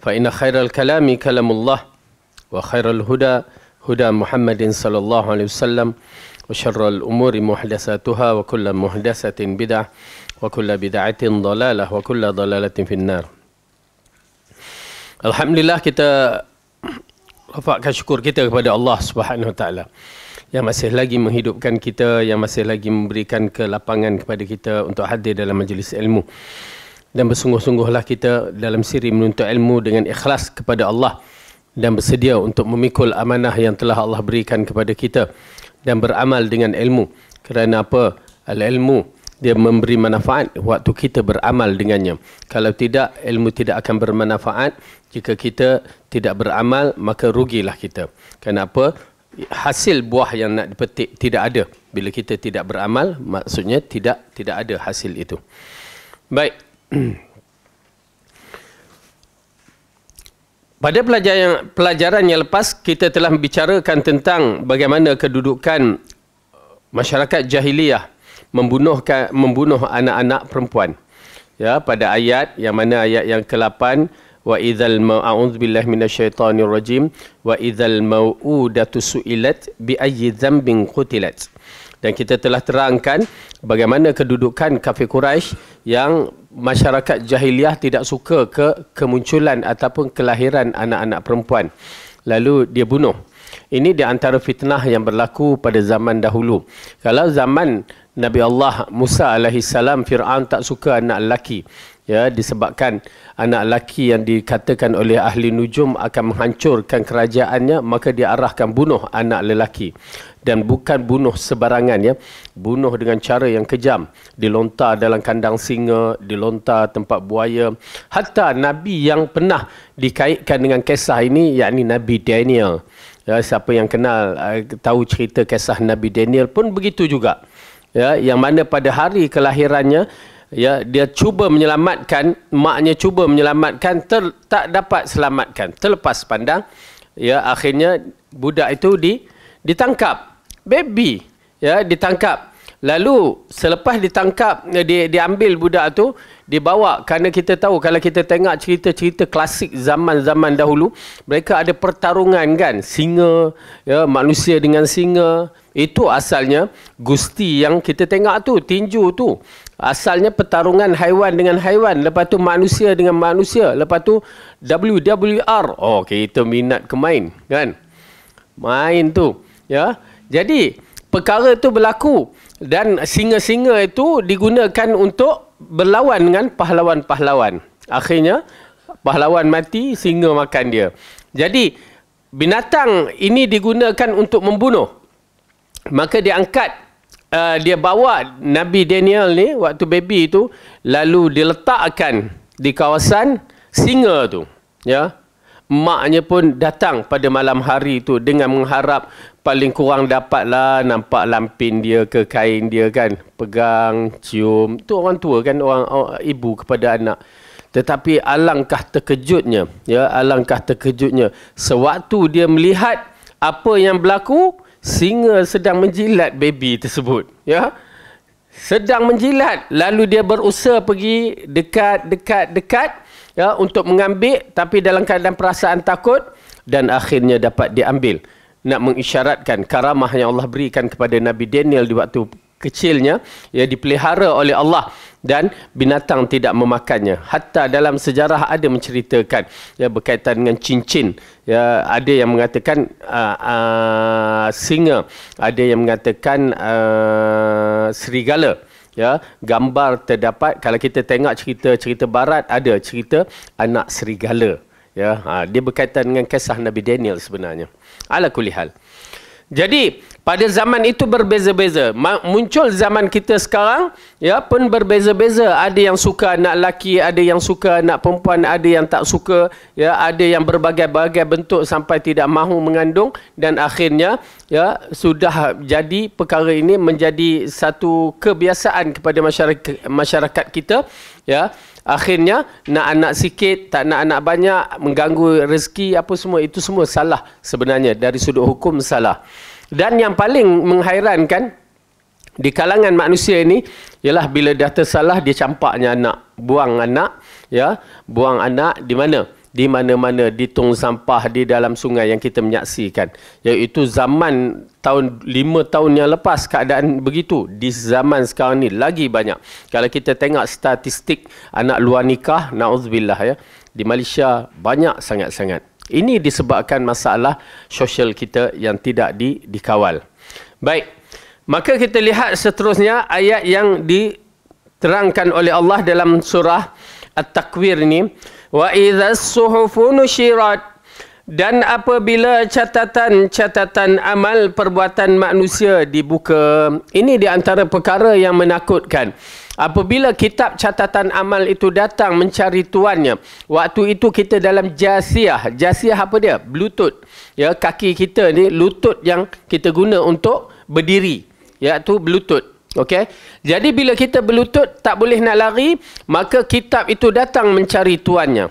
فإن خير الكلام كلام الله وخير الهدى هدى محمد صلى الله عليه وسلم وشر الأمور محدثاتها وكل محدثة بدعة وكل بدعة ضلالة وكل ضلالة في النار. Alhamdulillah, kita rafakkan syukur kita kepada Allah Subhanahu Wa Taala yang masih lagi menghidupkan kita, yang masih lagi memberikan kelapangan kepada kita untuk hadir dalam majlis ilmu. Dan bersungguh-sungguhlah kita dalam siri menuntut ilmu dengan ikhlas kepada Allah dan bersedia untuk memikul amanah yang telah Allah berikan kepada kita dan beramal dengan ilmu. Kerana apa? Al-ilmu dia memberi manfaat waktu kita beramal dengannya. Kalau tidak, ilmu tidak akan bermanfaat. Jika kita tidak beramal, maka rugilah kita. Kenapa? Hasil buah yang nak dipetik tidak ada. Bila kita tidak beramal, maksudnya tidak ada hasil itu. Baik. Pada pelajaran yang lepas, kita telah membicarakan tentang bagaimana kedudukan masyarakat jahiliyah membunuh anak-anak perempuan. Ya, pada ayat yang mana ayat yang ke-8, wa idzal a'udzubillahi minasyaitonir rajim wa idzal mau'udatu su'ilat bi ayyi dzambin qutilat. Dan kita telah terangkan bagaimana kedudukan kafir Quraisy yang masyarakat jahiliyah tidak suka kemunculan ataupun kelahiran anak-anak perempuan. Lalu dia bunuh. Ini di antara fitnah yang berlaku pada zaman dahulu. Kalau zaman Nabi Allah Musa alaihissalam, Fir'aun tak suka anak lelaki. Ya, disebabkan anak lelaki yang dikatakan oleh ahli nujum akan menghancurkan kerajaannya, maka dia arahkan bunuh anak lelaki. Dan bukan bunuh sebarangan, ya. Bunuh dengan cara yang kejam. Dilontar dalam kandang singa, dilontar tempat buaya. Hatta Nabi yang pernah dikaitkan dengan kisah ini, yakni Nabi Daniel. Ya, siapa yang kenal, tahu cerita kisah Nabi Daniel pun begitu juga. Ya, yang mana pada hari kelahirannya, ya, dia cuba menyelamatkan, maknya cuba menyelamatkan, tak dapat selamatkan, terlepas pandang. Ya, akhirnya budak itu ditangkap, baby, ya, ditangkap. Lalu selepas ditangkap, diambil budak tu, dibawa. Kerana kita tahu, kalau kita tengok cerita-cerita klasik zaman-zaman dahulu, mereka ada pertarungan kan, singa, ya, manusia dengan singa. Itu asalnya Gusti yang kita tengok tu, tinju tu. Asalnya pertarungan haiwan dengan haiwan. Lepas tu manusia dengan manusia. Lepas tu WWR. Oh, kita minat ke main kan. Main tu. Ya. Jadi perkara tu berlaku. Dan singa-singa itu digunakan untuk berlawan dengan pahlawan-pahlawan. Akhirnya pahlawan mati, singa makan dia. Jadi binatang ini digunakan untuk membunuh. Maka dia angkat, dia bawa Nabi Daniel ni waktu baby itu, lalu diletakkan di kawasan singa tu. Ya, maknya pun datang pada malam hari itu dengan mengharap paling kurang dapatlah nampak lampin dia ke kain dia kan, pegang, cium. Tu orang tua kan, orang ibu kepada anak. Tetapi alangkah terkejutnya, ya, alangkah terkejutnya sewaktu dia melihat apa yang berlaku. Singa sedang menjilat baby tersebut, ya, sedang menjilat. Lalu dia berusaha pergi dekat, ya, untuk mengambil, tapi dalam keadaan perasaan takut, dan akhirnya dapat diambil. Nak mengisyaratkan karamah yang Allah berikan kepada Nabi Daniel di waktu kecilnya, ya, dipelihara oleh Allah dan binatang tidak memakannya. Hatta dalam sejarah ada menceritakan, ya, berkaitan dengan cincin. Ya, ada yang mengatakan singa, ada yang mengatakan serigala. Ya, gambar terdapat, kalau kita tengok cerita barat, ada cerita anak serigala. Ya, dia berkaitan dengan kisah Nabi Daniel sebenarnya. Ala kulli hal. Jadi pada zaman itu berbeza-beza. Muncul zaman kita sekarang, ya, pun berbeza-beza. Ada yang suka anak lelaki, ada yang suka anak perempuan, ada yang tak suka, ya, ada yang berbagai-bagai bentuk sampai tidak mahu mengandung, dan akhirnya, ya, sudah jadi perkara ini menjadi satu kebiasaan kepada masyarakat kita, ya. Akhirnya nak anak sikit, tak nak anak banyak, mengganggu rezeki, apa semua, itu semua salah sebenarnya, dari sudut hukum salah. Dan yang paling menghairankan di kalangan manusia ini ialah bila dah tersalah, dia campaknya anak, buang anak, ya, buang anak di mana? di mana-mana, di tong sampah, di dalam sungai yang kita menyaksikan. Iaitu zaman tahun 5 tahun yang lepas keadaan begitu. Di zaman sekarang ni lagi banyak. Kalau kita tengok statistik anak luar nikah, na'udzubillah ya, di Malaysia banyak sangat-sangat. Ini disebabkan masalah sosial kita yang tidak dikawal. Baik, maka kita lihat seterusnya ayat yang diterangkan oleh Allah dalam surah At-Takwir ini. Wa idza as-suhufu nushirat, dan apabila catatan-catatan amal perbuatan manusia dibuka. Ini di antara perkara yang menakutkan. Apabila kitab catatan amal itu datang mencari tuannya, waktu itu kita dalam jasiyah. Jasiyah apa dia? Lutut. Ya, kaki kita ni lutut yang kita guna untuk berdiri. Iaitu berlutut. Okey. Jadi bila kita berlutut tak boleh nak lari, maka kitab itu datang mencari tuannya.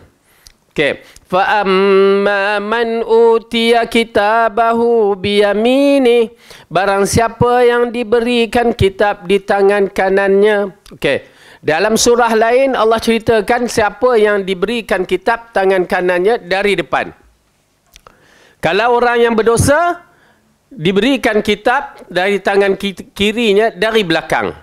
Okey. Fa amma man utiya kitabahu biyamini, barang siapa yang diberikan kitab di tangan kanannya. Okey. Dalam surah lain Allah ceritakan siapa yang diberikan kitab tangan kanannya dari depan. Kalau orang yang berdosa diberikan kitab dari tangan kirinya dari belakang.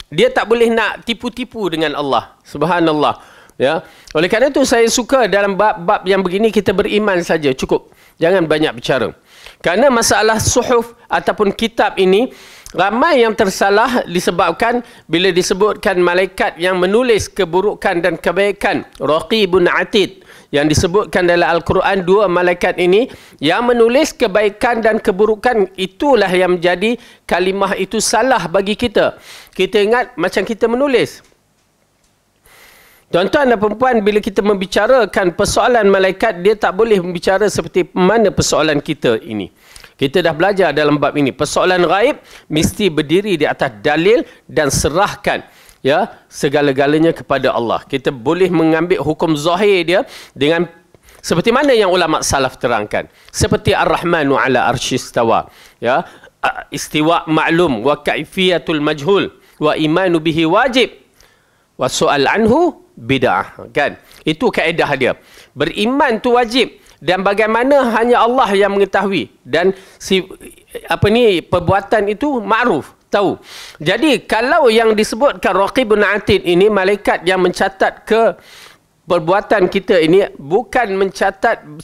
Dia tak boleh nak tipu-tipu dengan Allah. Subhanallah. Ya. Oleh kerana itu saya suka dalam bab-bab yang begini kita beriman saja cukup. Jangan banyak bicara. Kerana masalah suhuf ataupun kitab ini ramai yang tersalah disebabkan bila disebutkan malaikat yang menulis keburukan dan kebaikan, Raqibun Atid, yang disebutkan dalam Al-Quran, dua malaikat ini yang menulis kebaikan dan keburukan, itulah yang menjadi kalimah itu salah bagi kita. Kita ingat macam kita menulis. Tuan-tuan dan perempuan, bila kita membicarakan persoalan malaikat, dia tak boleh membicara seperti mana persoalan kita ini. Kita dah belajar dalam bab ini. Persoalan ghaib mesti berdiri di atas dalil dan serahkan ya segala-galanya kepada Allah. Kita boleh mengambil hukum zahir dia dengan seperti mana yang ulama salaf terangkan. Seperti Ar-Rahmanu ala arsyistawa. Ya, istiwa maklum wa kaifiyatul majhul wa imanu bihi wajib wa su'al anhu bid'ah, kan? Itu kaedah dia. Beriman tu wajib dan bagaimana hanya Allah yang mengetahui, dan perbuatan itu ma'ruf, tahu. Jadi kalau yang disebutkan Raqibun Atid ini, malaikat yang mencatat ke perbuatan kita ini, bukan mencatat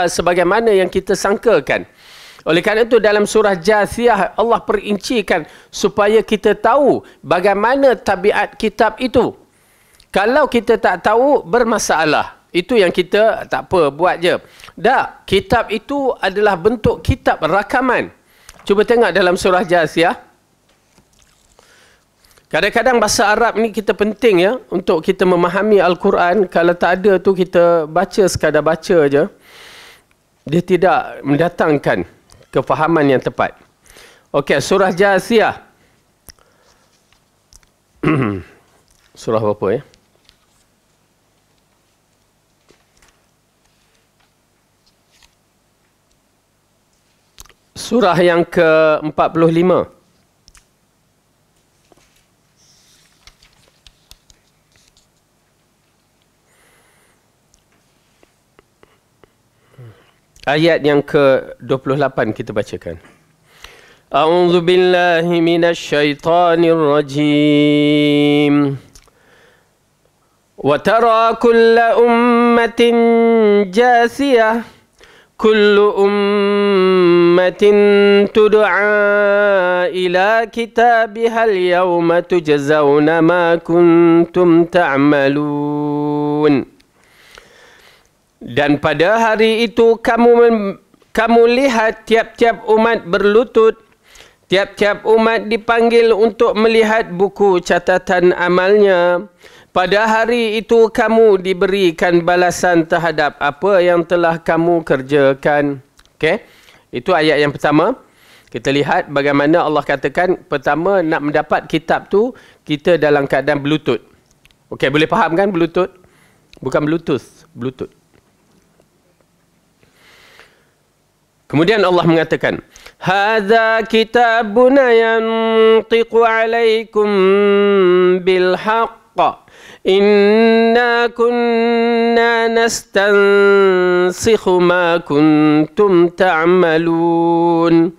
sebagaimana yang kita sangkakan. Oleh kerana itu dalam surah Jasiyah Allah perincikan supaya kita tahu bagaimana tabiat kitab itu. Kalau kita tak tahu, bermasalah. Itu yang kita tak apa, buat je. Tak, kitab itu adalah bentuk kitab rakaman. Cuba tengok dalam surah Jasiyah. Kadang-kadang bahasa Arab ni kita penting ya, untuk kita memahami Al-Quran. Kalau tak ada tu kita baca sekadar baca je, dia tidak mendatangkan kefahaman yang tepat. Okey, surah Jasiyah. Surah berapa ya? Surah yang ke-45. Ayat yang ke-28 kita bacakan. A'udzu billahi minasy syaithanir rajim. Wa tara kulla ummatin jasiyah kullu ummatin tud'a ila kitabiha al-yawma tujzauna ma kuntum ta'malun. Dan pada hari itu kamu lihat tiap-tiap umat berlutut, tiap-tiap umat dipanggil untuk melihat buku catatan amalnya. Pada hari itu kamu diberikan balasan terhadap apa yang telah kamu kerjakan. Okey? Itu ayat yang pertama. Kita lihat bagaimana Allah katakan, pertama nak mendapat kitab tu kita dalam keadaan berlutut. Okey, boleh faham kan berlutut? Bukan Bluetooth, berlutut. Kemudian Allah mengatakan, hadza kitabuna yantiqu alaikum bil haqq Inna kunna nastansikhu ma kuntum ta'malun.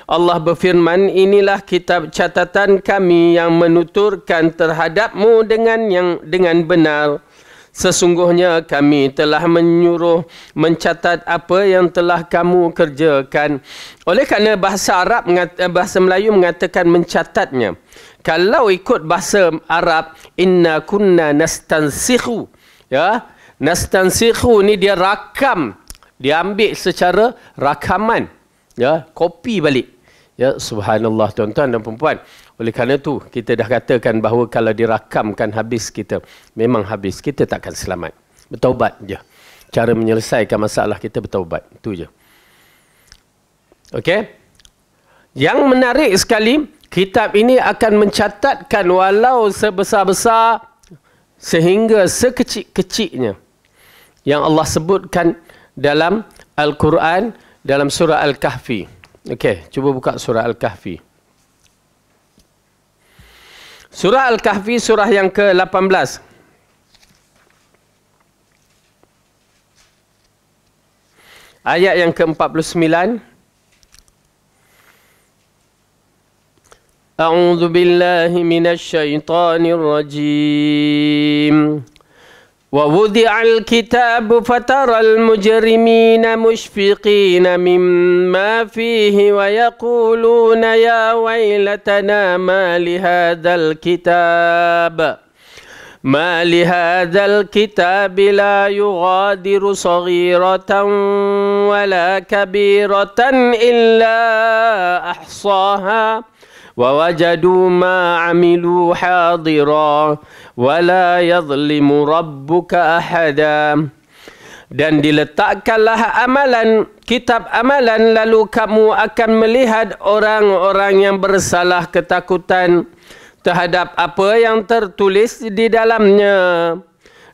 Allah berfirman, inilah kitab catatan kami yang menuturkan terhadapmu dengan benar. Sesungguhnya kami telah menyuruh mencatat apa yang telah kamu kerjakan. Oleh kerana bahasa Melayu mengatakan mencatatnya. Kalau ikut bahasa Arab, inna kunna nastansikhu. Ya, nastansikhu ni dia rakam. Dia ambil secara rakaman. Ya, kopi balik. Ya, subhanallah tuan-tuan dan perempuan. Oleh kerana itu, kita dah katakan bahawa kalau dirakamkan habis kita, memang habis. Kita takkan selamat. Bertaubat je. Cara menyelesaikan masalah kita bertaubat. Itu je. Okey? Yang menarik sekali, kitab ini akan mencatatkan walau sebesar-besar sehingga sekecil-kecilnya yang Allah sebutkan dalam Al-Quran, dalam surah Al-Kahfi. Okey, cuba buka surah Al-Kahfi. Surah Al-Kahfi, surah yang ke-18. Ayat yang ke-49. A'udzu billahi minasy syaithanir rajim. ووضع الكتاب فترى المجرمين مشفقين مما فيه ويقولون يا ويلتنا ما لهذا الكتاب لا يغادر صغيرة ولا كبيرة إلا أحصاها ووجدوا ما عملوا حاضرا ولا يظلم ربك أحدا. Dan diletakkanlah amalan, kitab amalan, lalu kamu akan melihat orang-orang yang bersalah ketakutan terhadap apa yang tertulis di dalamnya.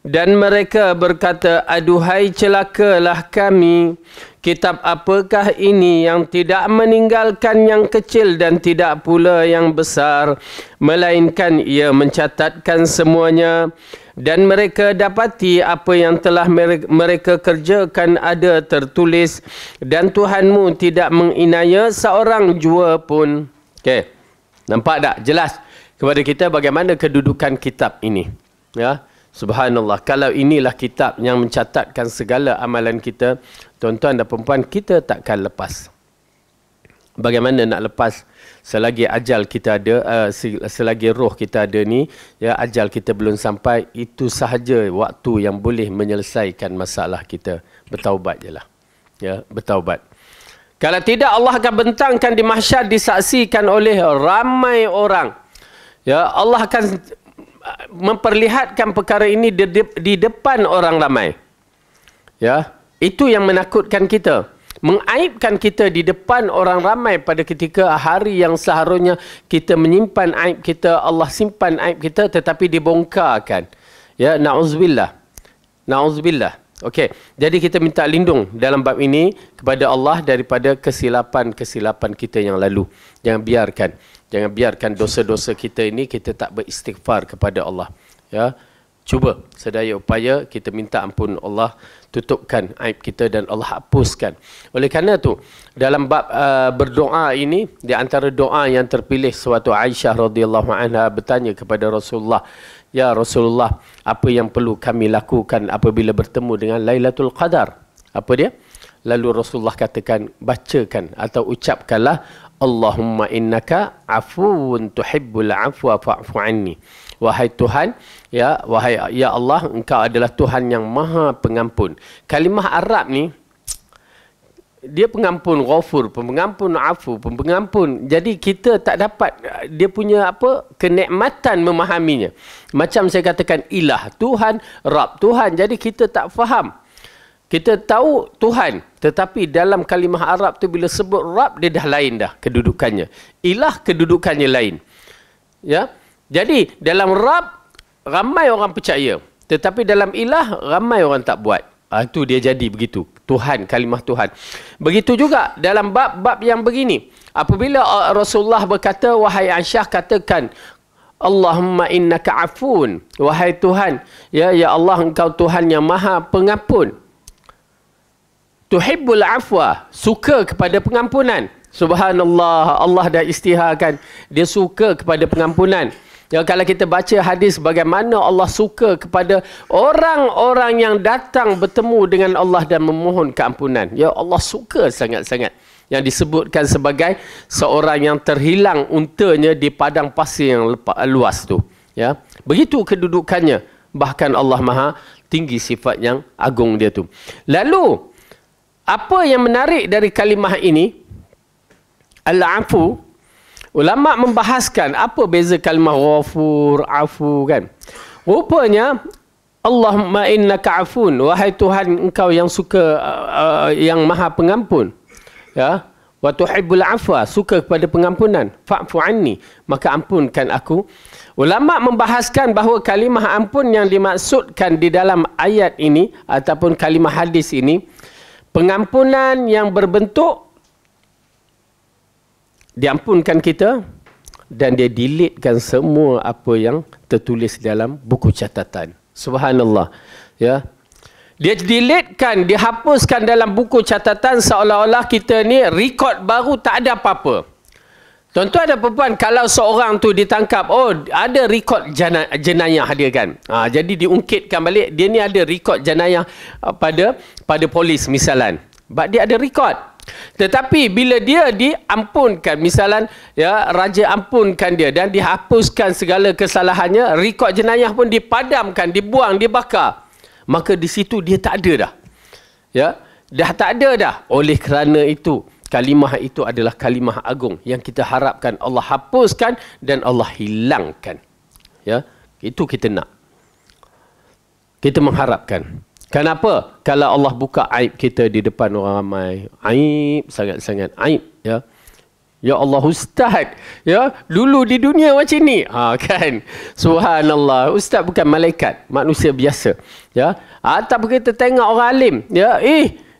Dan mereka berkata, aduhai celakalah kami. Kitab apakah ini yang tidak meninggalkan yang kecil dan tidak pula yang besar, melainkan ia mencatatkan semuanya. Dan mereka dapati apa yang telah mereka kerjakan ada tertulis, dan Tuhanmu tidak menginaya seorang jua pun. Okey, nampak tak jelas kepada kita bagaimana kedudukan kitab ini? Ya. Subhanallah, kalau inilah kitab yang mencatatkan segala amalan kita, tuan-tuan dan perempuan, kita takkan lepas. Bagaimana nak lepas selagi ajal kita ada, selagi roh kita ada ni, ya, ajal kita belum sampai, itu sahaja waktu yang boleh menyelesaikan masalah kita. Bertaubat je lah. Ya, bertaubat. Kalau tidak, Allah akan bentangkan di mahsyar, disaksikan oleh ramai orang. Ya, Allah akan memperlihatkan perkara ini di depan orang ramai. Ya, itu yang menakutkan kita. Mengaibkan kita di depan orang ramai pada ketika hari yang seharusnya kita menyimpan aib kita, Allah simpan aib kita, tetapi dibongkarkan. Ya, na'udzubillah. Na'udzubillah. Okey, jadi kita minta lindung dalam bab ini kepada Allah daripada kesilapan-kesilapan kita yang lalu. Jangan biarkan dosa-dosa kita ini kita tak beristighfar kepada Allah. Ya, cuba sedaya upaya kita minta ampun Allah, tutupkan aib kita dan Allah hapuskan. Oleh kerana tu, dalam bab berdoa ini, di antara doa yang terpilih, suatu Aisyah radhiyallahu anha bertanya kepada Rasulullah, ya Rasulullah, apa yang perlu kami lakukan apabila bertemu dengan Lailatul Qadar? Apa dia? Lalu Rasulullah katakan, bacakan atau ucapkanlah, Allahumma innaka afuwun tuhibbul afwa fa'fu anni. Wahai Tuhan, ya Allah, engkau adalah Tuhan yang maha pengampun. Kalimah Arab ni, dia pengampun, ghafur, pengampun, afu, pengampun. Jadi kita tak dapat dia punya kenikmatan memahaminya. Macam saya katakan, ilah, Tuhan, Rab, Tuhan. Jadi kita tak faham. Kita tahu Tuhan, tetapi dalam kalimah Arab tu bila sebut Rab, dia dah lain dah kedudukannya. Ilah kedudukannya lain. Ya. Jadi dalam Rab ramai orang percaya, tetapi dalam ilah ramai orang tak buat. Itu dia jadi begitu. Tuhan, kalimah Tuhan. Begitu juga dalam bab-bab yang begini. Apabila Rasulullah berkata, wahai Aisyah, katakan Allahumma innaka afun. Wahai Tuhan, ya Allah, engkau Tuhan yang maha pengampun. Tuhibbul afwa, suka kepada pengampunan. Subhanallah, Allah dah istiharkan dia suka kepada pengampunan. Ya, kalau kita baca hadis bagaimana Allah suka kepada orang-orang yang datang bertemu dengan Allah dan memohon keampunan. Ya, Allah suka sangat-sangat. Yang disebutkan sebagai seorang yang terhilang untanya di padang pasir yang luas tu. Ya, begitu kedudukannya. Bahkan Allah Maha tinggi sifat yang agung dia tu. Lalu, apa yang menarik dari kalimah ini? Al-afu. Ulama membahaskan apa beza kalimah ghafur, afu kan. Rupanya Allahumma innaka afun, wahai Tuhan engkau yang suka yang maha pengampun. Ya, wa tuhibbul afwa, suka kepada pengampunan. Fa'fu anni, maka ampunkan aku. Ulama membahaskan bahawa kalimah ampun yang dimaksudkan di dalam ayat ini ataupun kalimah hadis ini, pengampunan yang berbentuk diampunkan kita dan dia deletekan semua apa yang tertulis dalam buku catatan. Subhanallah. Ya. Dia deletekan, dihapuskan dalam buku catatan seolah-olah kita ni rekod baru, tak ada apa-apa. Tuan-tuan dan puan, kalau seorang tu ditangkap, oh ada rekod jenayah dia kan. Jadi diungkitkan balik, dia ni ada rekod jenayah pada polis misalan. Sebab dia ada rekod. Tetapi bila dia diampunkan, misalan ya, raja ampunkan dia dan dihapuskan segala kesalahannya, rekod jenayah pun dipadamkan, dibuang, dibakar, maka di situ dia tak ada dah. Ya, dah tak ada dah. Oleh kerana itu, kalimah itu adalah kalimah agung yang kita harapkan Allah hapuskan dan Allah hilangkan. Ya, itu kita nak. Kita mengharapkan. Kenapa? Kalau Allah buka aib kita di depan orang ramai, aib, sangat-sangat aib. Ya, ya Allah Ustaz, ya dulu di dunia macam ni, kan? Subhanallah, Ustaz bukan malaikat, manusia biasa. Ya, ataupun kita tengok orang alim, ya,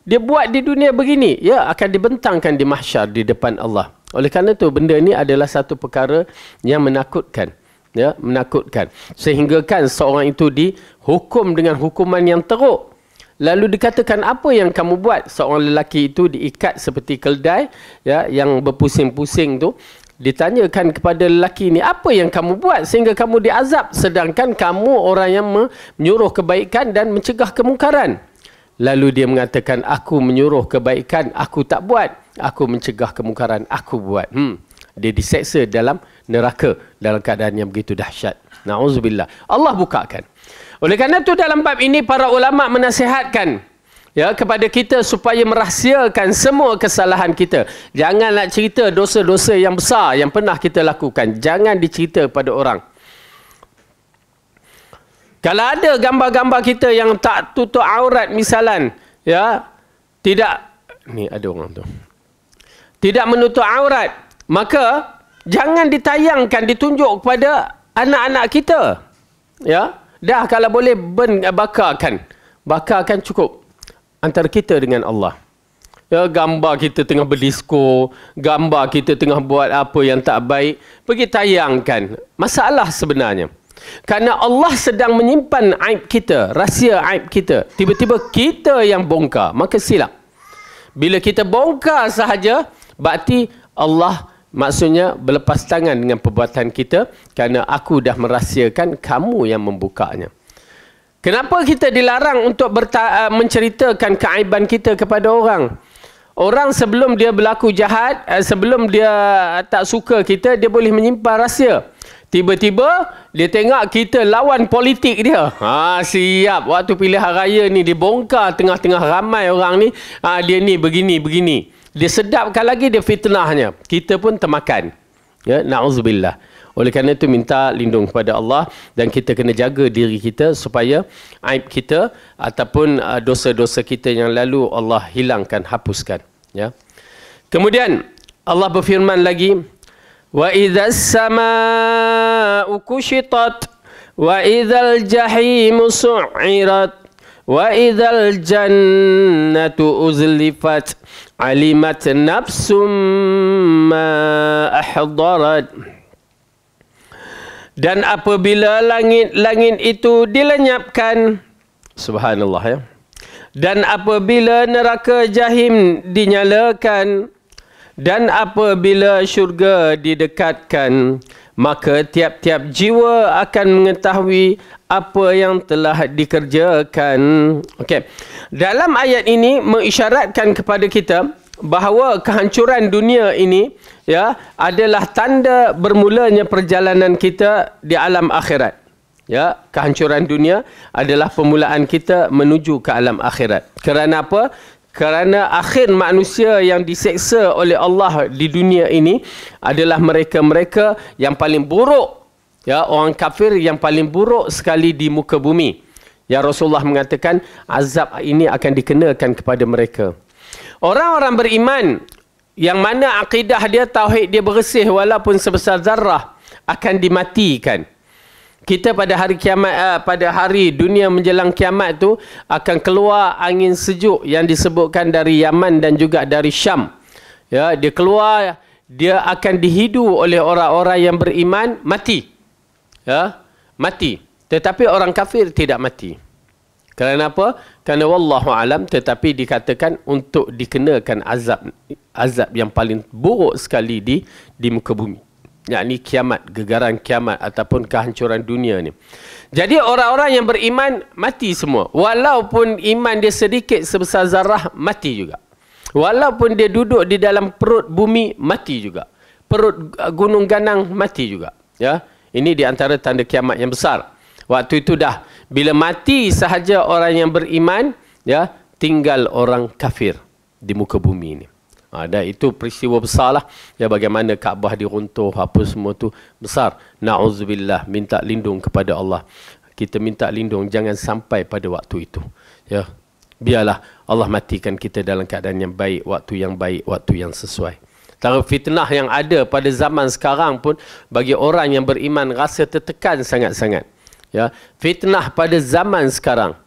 dia buat di dunia begini, ya akan dibentangkan di mahsyar di depan Allah. Oleh kerana itu, benda ni adalah satu perkara yang menakutkan. Ya, menakutkan. Sehingga kan seorang itu dihukum dengan hukuman yang teruk. Lalu dikatakan, apa yang kamu buat? Seorang lelaki itu diikat seperti keldai, ya, yang berpusing-pusing tu. Ditanyakan kepada lelaki ini, apa yang kamu buat sehingga kamu diazab? Sedangkan kamu orang yang menyuruh kebaikan dan mencegah kemungkaran. Lalu dia mengatakan, aku menyuruh kebaikan, aku tak buat. Aku mencegah kemungkaran, aku buat. Dia diseksa dalam neraka dalam keadaan yang begitu dahsyat. Na'udzubillah. Allah bukakan. Oleh kerana itu dalam bab ini para ulama menasihatkan, ya, kepada kita supaya merahsiakan semua kesalahan kita. Jangan nak cerita dosa-dosa yang besar yang pernah kita lakukan. Jangan dicerita pada orang. Kalau ada gambar-gambar kita yang tak tutup aurat misalan, ya, tidak, ni ada orang tu, tidak menutup aurat, maka jangan ditayangkan, ditunjuk kepada anak-anak kita. Ya, dah kalau boleh bakarkan. Bakarkan cukup antara kita dengan Allah. Ya, gambar kita tengah berdisko, gambar kita tengah buat apa yang tak baik, pergi tayangkan. Masalah sebenarnya. Kerana Allah sedang menyimpan aib kita, rahsia aib kita. Tiba-tiba kita yang bongkar, maka silap. Bila kita bongkar sahaja, berarti Allah maksudnya berlepas tangan dengan perbuatan kita, kerana aku dah merahsiakan, kamu yang membukanya. Kenapa kita dilarang untuk menceritakan keaiban kita kepada orang? Orang sebelum dia berlaku jahat, sebelum dia tak suka kita, dia boleh menyimpan rahsia. Tiba-tiba dia tengok kita lawan politik dia. Siap. Waktu pilihan raya ni dibongkar tengah-tengah ramai orang ni. Dia ni begini-begini. Dia sedapkan lagi, dia fitnahnya. Kita pun termakan. Ya, na'udzubillah. Oleh kerana itu minta lindung kepada Allah dan kita kena jaga diri kita supaya aib kita ataupun dosa-dosa kita yang lalu Allah hilangkan, hapuskan. Ya. Kemudian Allah berfirman lagi, wa idzas samaa'u kushitat wa idzal jahimu su'irat wa idzal jannatu uzlifat alimat nafsum ma ahdarat. Dan apabila langit-langit itu dilenyapkan, subhanallah ya. Dan apabila neraka jahim dinyalakan, dan apabila syurga didekatkan, maka tiap-tiap jiwa akan mengetahui apa yang telah dikerjakan. Okey. Dalam ayat ini mengisyaratkan kepada kita bahawa kehancuran dunia ini ya adalah tanda bermulanya perjalanan kita di alam akhirat. Ya, kehancuran dunia adalah permulaan kita menuju ke alam akhirat. Kerana apa? Kerana akhir manusia yang diseksa oleh Allah di dunia ini adalah mereka-mereka yang paling buruk. Ya, orang kafir yang paling buruk sekali di muka bumi. Ya, Rasulullah mengatakan azab ini akan dikenakan kepada mereka. Orang-orang beriman yang mana akidah dia, tauhid dia bersih walaupun sebesar zarrah, akan dimatikan. Kita pada hari kiamat, pada hari dunia menjelang kiamat tu akan keluar angin sejuk yang disebutkan dari Yaman dan juga dari Syam. Ya, dia keluar, dia akan dihidu oleh orang-orang yang beriman, mati. Ya, mati. Tetapi orang kafir tidak mati. Kerana apa? Kerana wallahu alam, tetapi dikatakan untuk dikenakan azab yang paling buruk sekali di muka bumi. Yakni kiamat, gegaran kiamat ataupun kehancuran dunia ni. Jadi orang-orang yang beriman mati semua. Walaupun iman dia sedikit sebesar zarah, mati juga. Walaupun dia duduk di dalam perut bumi, mati juga. Perut gunung ganang, mati juga. Ya, ini di antara tanda kiamat yang besar. Waktu itu dah, bila mati sahaja orang yang beriman, ya, tinggal orang kafir di muka bumi ini. Dan itu peristiwa besar lah. Ya, bagaimana Kaabah diruntuh, apa semua tu besar. Na'udzubillah, minta lindung kepada Allah. Kita minta lindung jangan sampai pada waktu itu. Ya, biarlah Allah matikan kita dalam keadaan yang baik, waktu yang sesuai. Antara fitnah yang ada pada zaman sekarang pun bagi orang yang beriman rasa tertekan sangat-sangat. Ya, fitnah pada zaman sekarang.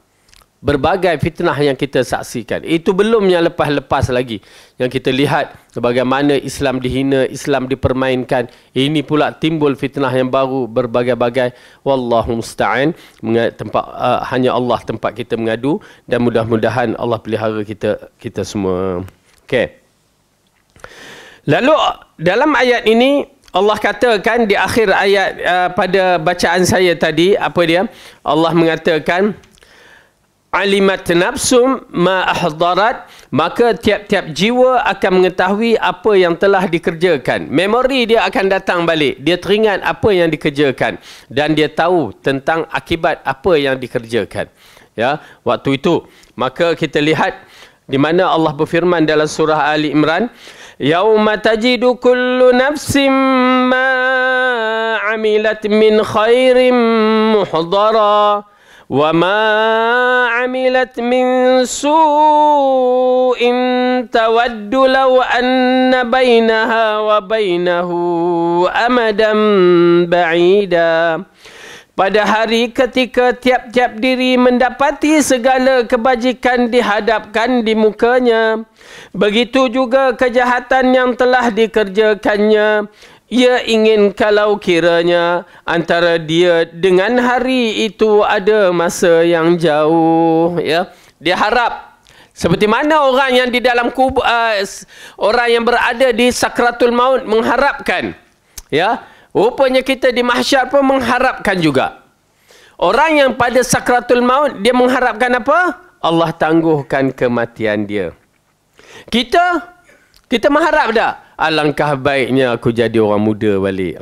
Berbagai fitnah yang kita saksikan. Itu belum yang lepas-lepas lagi. Yang kita lihat bagaimana Islam dihina, Islam dipermainkan. Ini pula timbul fitnah yang baru berbagai-bagai. Wallahu musta'an. Hanya Allah tempat kita mengadu. Dan mudah-mudahan Allah pelihara kita semua. Okey. Lalu dalam ayat ini Allah katakan di akhir ayat pada bacaan saya tadi, apa dia? Allah mengatakan alimat nafsum ma ahdarat, maka tiap-tiap jiwa akan mengetahui apa yang telah dikerjakan. Memori dia akan datang balik. Dia teringat apa yang dikerjakan dan dia tahu tentang akibat apa yang dikerjakan. Ya, waktu itu maka kita lihat di mana Allah berfirman dalam surah Ali Imran, yauma tajidu kullu nafsim ma amilat min khairin muhdara wa ma amilat min su'in tawaddu law anna bainaha wa bainahu amadan ba'ida. Pada hari ketika tiap-tiap diri mendapati segala kebajikan dihadapkan di mukanya, begitu juga kejahatan yang telah dikerjakannya. Ia ingin kalau kiranya antara dia dengan hari itu ada masa yang jauh. Ya, dia harap seperti mana orang yang di dalam kubur, orang yang berada di sakratul maut mengharapkan. Ya, rupanya kita di mahsyar pun mengharapkan juga. Orang yang pada sakratul maut, dia mengharapkan apa? Allah tangguhkan kematian dia. Kita mengharap tak? Alangkah baiknya aku jadi orang muda balik.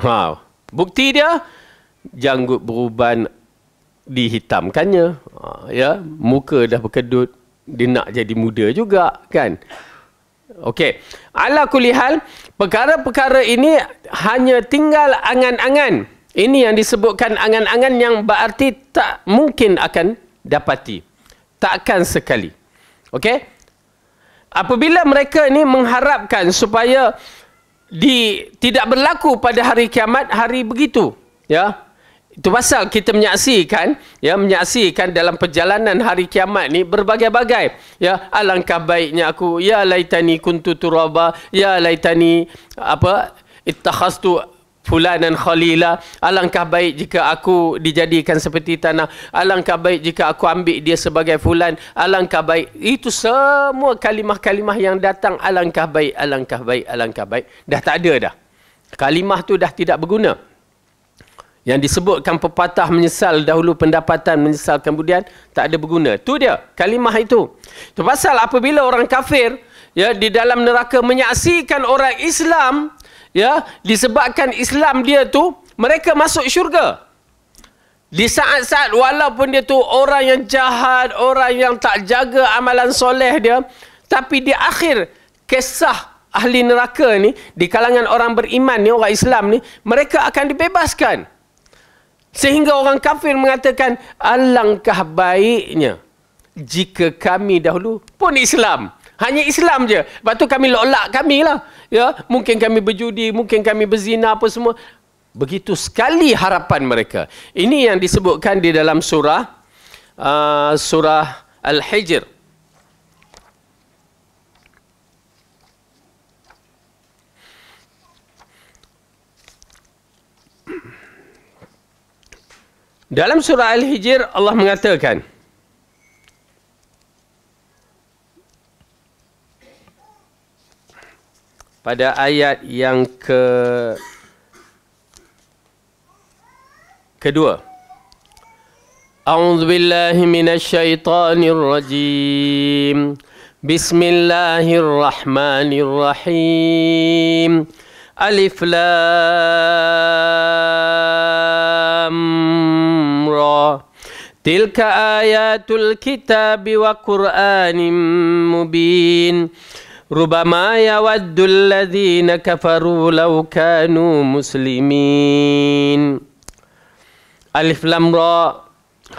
Bukti dia, janggut beruban dihitamkannya. Ya, muka dah berkedut, dia nak jadi muda juga, kan? Okey. Ala kulli hal, perkara-perkara ini hanya tinggal angan-angan. Ini yang disebutkan angan-angan yang berarti tak mungkin akan dapati. Takkan sekali. Okey? Apabila mereka ni mengharapkan supaya tidak berlaku pada hari kiamat, hari begitu. Ya. Itu pasal kita menyaksikan dalam perjalanan hari kiamat ni berbagai-bagai. Ya, alangkah baiknya aku, ya laitani kuntu turaba, ya laitani ittakhastu fulanan khalila. Alangkah baik jika aku dijadikan seperti tanah. Alangkah baik jika aku ambil dia sebagai fulan. Alangkah baik. Itu semua kalimah-kalimah yang datang. Alangkah baik, alangkah baik, alangkah baik. Dah tak ada dah. Kalimah tu dah tidak berguna. Yang disebutkan pepatah menyesal dahulu, pendapatan menyesal kemudian, tak ada berguna. Tu dia, kalimah itu. Itu pasal apabila orang kafir ya di dalam neraka menyaksikan orang Islam, ya, disebabkan Islam dia tu, mereka masuk syurga. Di saat-saat walaupun dia tu orang yang jahat, orang yang tak jaga amalan soleh dia, tapi di akhir kisah ahli neraka ni, di kalangan orang beriman ni, orang Islam ni, mereka akan dibebaskan. Sehingga orang kafir mengatakan, alangkah baiknya jika kami dahulu pun Islam. Hanya Islam je. Lepas tu kami lolak kami lah. Ya, mungkin kami berjudi, mungkin kami berzina, apa semua. Begitu sekali harapan mereka. Ini yang disebutkan di dalam surah Al-Hijr. Dalam surah Al-Hijr Allah mengatakan, pada ayat yang kedua, A'udzu billahi minasy syaithanir rajim. Bismillahirrahmanirrahim. Alif Lam Ra. Tilka ayatul kitabi wa Qur'anin mubin. Rubama yawaddul ladzina kafaru law kanu muslimin. Alif Lam Ra,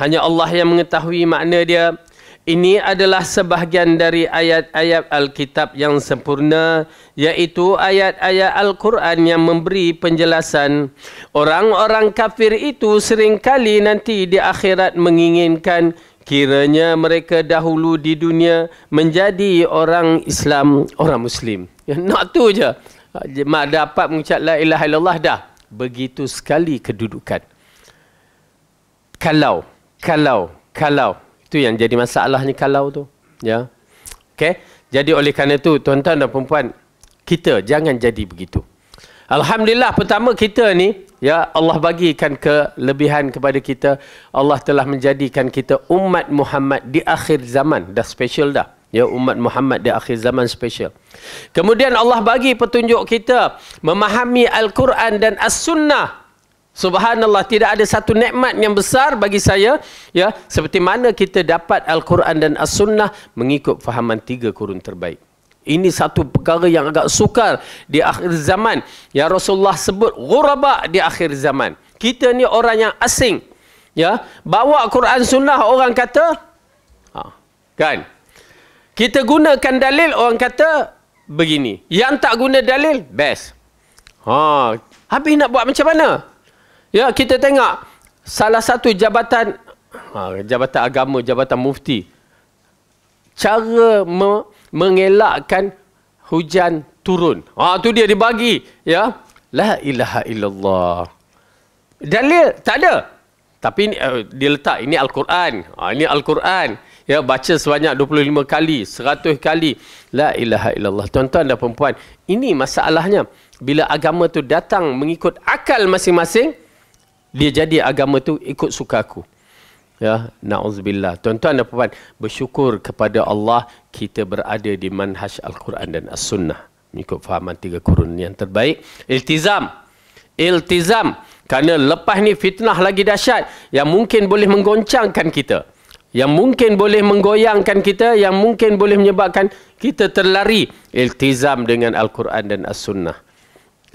hanya Allah yang mengetahui makna dia. Ini adalah sebahagian dari ayat-ayat Alkitab yang sempurna, iaitu ayat-ayat Al-Quran yang memberi penjelasan. Orang-orang kafir itu seringkali nanti di akhirat menginginkan kiranya mereka dahulu di dunia menjadi orang Islam, orang Muslim. Ya, nak tu je. Mak dapat mengucap la ilaha illallah dah. Begitu sekali kedudukan. Kalau. Itu yang jadi masalahnya kalau tu. Ya. Okey. Jadi oleh kerana itu, tuan-tuan dan perempuan, kita jangan jadi begitu. Alhamdulillah, pertama kita ni, ya, Allah bagikan kelebihan kepada kita. Allah telah menjadikan kita umat Muhammad di akhir zaman. Dah special dah. Ya, umat Muhammad di akhir zaman special. Kemudian Allah bagi petunjuk kita memahami Al-Quran dan As-Sunnah. Subhanallah, tidak ada satu nikmat yang besar bagi saya, ya, seperti mana kita dapat Al-Quran dan As-Sunnah mengikut fahaman 3 kurun terbaik. Ini satu perkara yang agak sukar di akhir zaman. Ya, Rasulullah sebut ghuraba di akhir zaman. Kita ni orang yang asing. Ya, bawa Quran Sunnah orang kata, kan? Kita gunakan dalil orang kata begini. Yang tak guna dalil, best. Habis nak buat macam mana? Ya, kita tengok salah satu jabatan jabatan agama, jabatan mufti, cara mengelakkan hujan turun. Tu dia dibagi, ya. La ilaha illallah. Dalil tak ada. Tapi dia letak ini Al-Quran. Ini Al-Quran. Ya, baca sebanyak 25 kali, 100 kali. La ilaha illallah. Tuan-tuan dan perempuan, ini masalahnya. Bila agama tu datang mengikut akal masing-masing, dia jadi agama tu ikut suka aku. Ya, na'udzubillah. Tuan-tuan dan puan, bersyukur kepada Allah kita berada di manhaj Al-Quran dan As-Sunnah mengikut fahaman 3 kurun yang terbaik. Iltizam. Kerana lepas ni fitnah lagi dahsyat yang mungkin boleh menggoncangkan kita, yang mungkin boleh menggoyangkan kita, yang mungkin boleh menyebabkan kita terlari. Iltizam dengan Al-Quran dan As-Sunnah.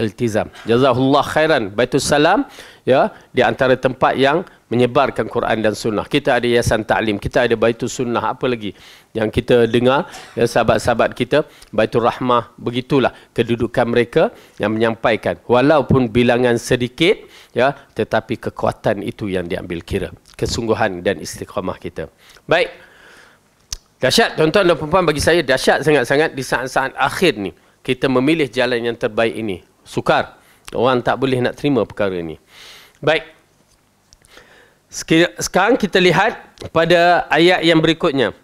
Iltizam. Jazakallah khairan. Baitul Salam, ya, di antara tempat yang menyebarkan Quran dan Sunnah. Kita ada Yayasan Ta'lim, kita ada Baitul Sunnah, apa lagi yang kita dengar, ya, sahabat-sahabat kita, Baitul Rahmah, begitulah kedudukan mereka yang menyampaikan. Walaupun bilangan sedikit, ya, tetapi kekuatan itu yang diambil kira. Kesungguhan dan istiqamah kita. Baik. Dahsyat, tuan-tuan dan perempuan, bagi saya dahsyat sangat-sangat di saat-saat akhir ni. Kita memilih jalan yang terbaik ini. Sukar. Orang tak boleh nak terima perkara ni. Baik. Sekarang kita lihat pada ayat yang berikutnya.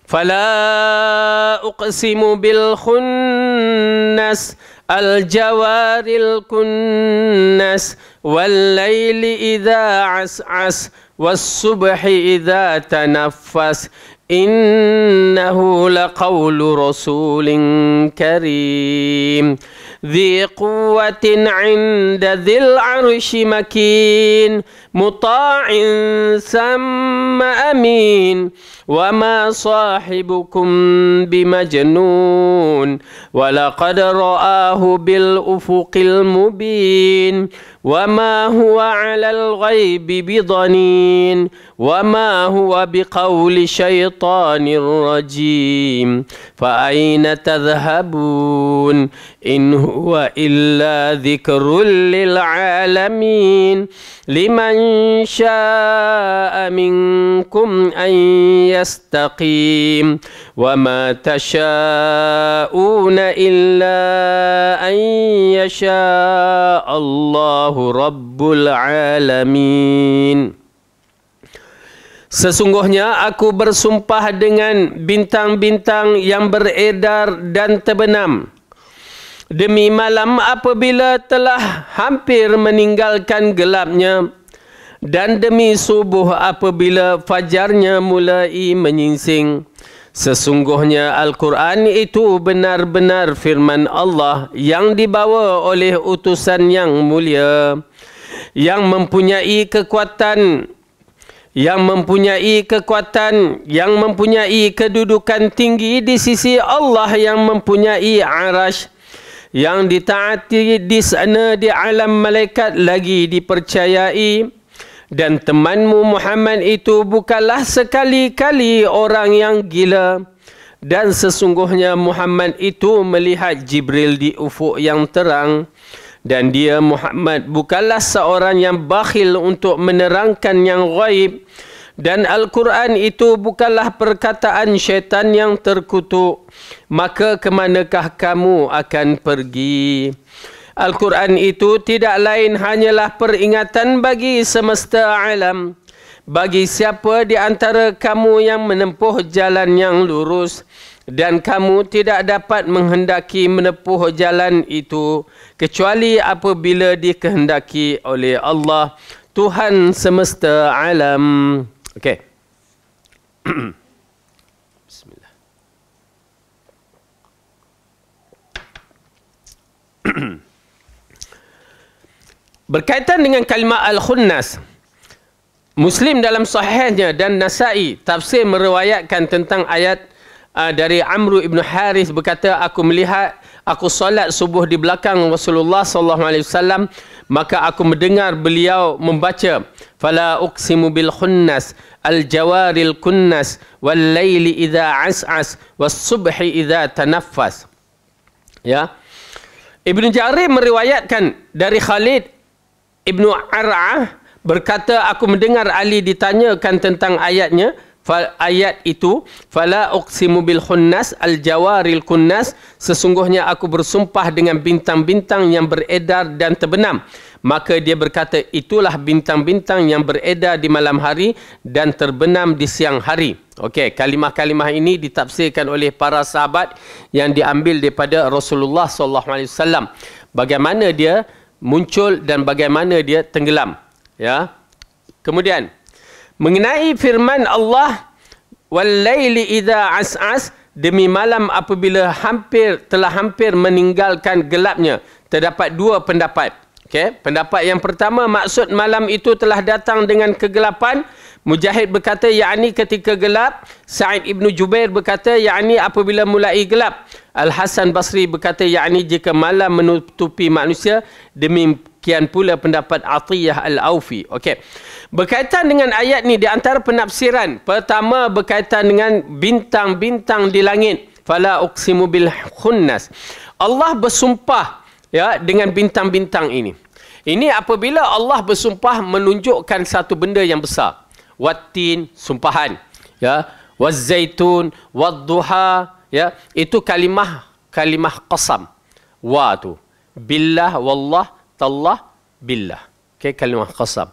Fala uqsimu bil khunnas al-jawaril kunnas wal laili idza as'as was subhi idza tanaffas innahu laqawlu rasulin karim ذي قوة عند ذي العرش مكين مطاع ثم أمين وما صاحبكم بمجنون ولقد رآه بالأفق المبين وما هو على الغيب بضنين وما هو بقول شيطان رجيم فأين تذهبون إن هو إلا ذكر للعالمين لمن شاء منكم أن يستقيم وما تشاءون إلا أن يشاء الله رب العالمين. Sesungguhnya aku bersumpah dengan bintang-bintang yang beredar dan terbenam. Demi malam apabila telah hampir meninggalkan gelapnya, dan demi subuh apabila fajarnya mulai menyingsing. Sesungguhnya Al-Quran itu benar-benar firman Allah yang dibawa oleh utusan yang mulia, yang mempunyai kekuatan, yang mempunyai kedudukan tinggi di sisi Allah yang mempunyai arash, yang ditaati di sana di alam malaikat lagi dipercayai. Dan temanmu Muhammad itu bukanlah sekali-kali orang yang gila. Dan sesungguhnya Muhammad itu melihat Jibril di ufuk yang terang. Dan dia Muhammad bukanlah seorang yang bakhil untuk menerangkan yang ghaib. Dan Al-Quran itu bukanlah perkataan syaitan yang terkutuk. Maka kemanakah kamu akan pergi? Al-Quran itu tidak lain hanyalah peringatan bagi semesta alam. Bagi siapa di antara kamu yang menempuh jalan yang lurus, dan kamu tidak dapat menghendaki menempuh jalan itu kecuali apabila dikehendaki oleh Allah, Tuhan semesta alam. Okey. Bismillah. Berkaitan dengan kalimah Al-Khunnas, Muslim dalam sahihnya dan Nasa'i tafsir meriwayatkan tentang ayat dari Amr ibn Harith berkata, aku solat subuh di belakang Rasulullah SAW, maka aku mendengar beliau membaca fala uqsimu bil khunnas al jawaril kunnas wal laili idza as'as was subhi idza tanaffas. Ya. Ibn Jarir meriwayatkan dari Khalid Ibnu Ar'ah berkata, aku mendengar Ali ditanyakan tentang ayatnya, ayat itu fala uqsimu bil khunnas al jawaril kunnas, sesungguhnya aku bersumpah dengan bintang-bintang yang beredar dan terbenam. Maka dia berkata, itulah bintang-bintang yang beredar di malam hari dan terbenam di siang hari. Okey, kalimah-kalimah ini ditafsirkan oleh para sahabat yang diambil daripada Rasulullah SAW. Bagaimana dia muncul dan bagaimana dia tenggelam. Ya. Kemudian mengenai firman Allah wal laili idza as'as, demi malam apabila telah hampir meninggalkan gelapnya, terdapat dua pendapat. Okey, pendapat yang pertama, maksud malam itu telah datang dengan kegelapan. Mujahid berkata yakni ketika gelap. Sa'id ibn Jubair berkata yakni apabila mulai gelap. Al-Hasan Basri berkata yakni jika malam menutupi manusia. Demikian pula pendapat Atiyah Al-Aufi. Okey. Berkaitan dengan ayat ni, di antara penafsiran pertama berkaitan dengan bintang-bintang di langit. Fala uqsimu bil khunnas. Allah bersumpah ya dengan bintang-bintang ini. Ini apabila Allah bersumpah menunjukkan satu benda yang besar. Wattin, sumpahan, ya, wazzaitun, wadduha, ya, itu kalimah qasam. Wa tu billah wallah tallah billah. Okay, kalimah qasam.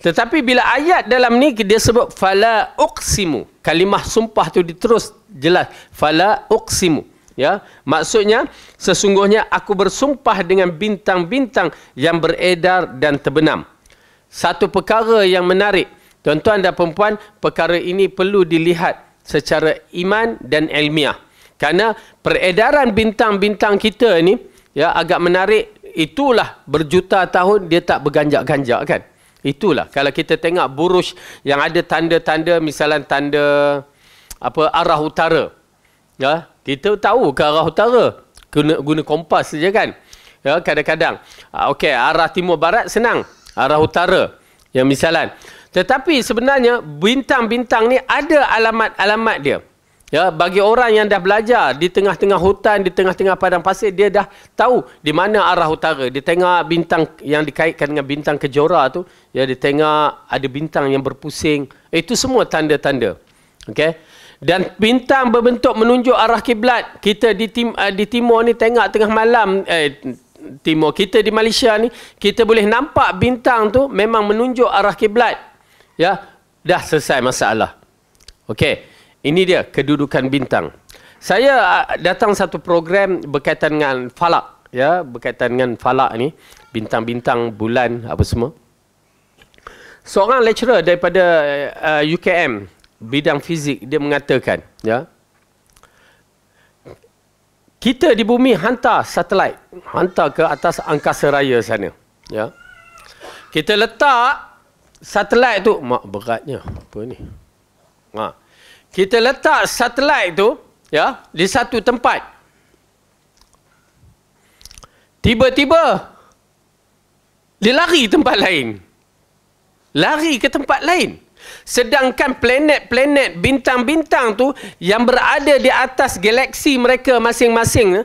Tetapi bila ayat dalam ni dia sebut fala uqsimu, kalimah sumpah tu diterus jelas, fala uqsimu. Ya, maksudnya sesungguhnya aku bersumpah dengan bintang-bintang yang beredar dan terbenam. Satu perkara yang menarik, tuan-tuan dan perempuan, perkara ini perlu dilihat secara iman dan ilmiah. Kerana peredaran bintang-bintang kita ni ya agak menarik. Itulah berjuta tahun dia tak berganjak-ganjak kan. Itulah kalau kita tengok buruj yang ada tanda-tanda, misalnya tanda arah utara. Ya, kita tahu ke arah utara guna kompas saja kan. Ya, kadang-kadang okey, arah timur barat senang, arah utara yang misalnya. Tetapi sebenarnya bintang-bintang ni ada alamat-alamat dia. Ya, bagi orang yang dah belajar di tengah-tengah hutan, di tengah-tengah padang pasir, dia dah tahu di mana arah utara. Dia tengok bintang yang dikaitkan dengan bintang kejora tu, ya, dia tengok ada bintang yang berpusing. Itu semua tanda-tanda. Okey. Dan bintang berbentuk menunjuk arah kiblat. Kita di timur ni tengok tengah malam, timur kita di Malaysia ni, kita boleh nampak bintang tu memang menunjuk arah kiblat. Ya, dah selesai masalah. Okey. Ini dia kedudukan bintang. Saya datang satu program berkaitan dengan falak, ya, berkaitan dengan falak ni, bintang-bintang, bulan, apa semua. Seorang lecturer daripada UKM bidang fizik, dia mengatakan, ya, kita di bumi hantar satelit, hantar ke atas angkasa raya sana, ya. Kita letak satelit tu, mak beratnya apa ni? Kita letak satelit tu, ya, di satu tempat. Tiba-tiba dia lari tempat lain. Lari ke tempat lain. Sedangkan planet-planet, bintang-bintang tu yang berada di atas galaksi mereka masing-masing,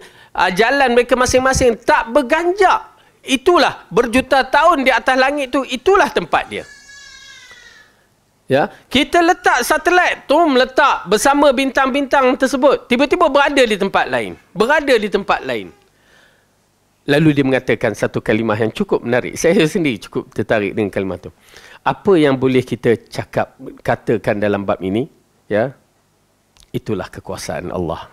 jalan mereka masing-masing tak berganjak. Itulah berjuta tahun di atas langit tu, itulah tempat dia. Ya, kita letak satelit tu meletak bersama bintang-bintang tersebut, tiba-tiba berada di tempat lain, berada di tempat lain. Lalu dia mengatakan satu kalimah yang cukup menarik. Saya sendiri cukup tertarik dengan kalimah tu. Apa yang boleh kita katakan dalam bab ini? Ya, itulah kekuasaan Allah.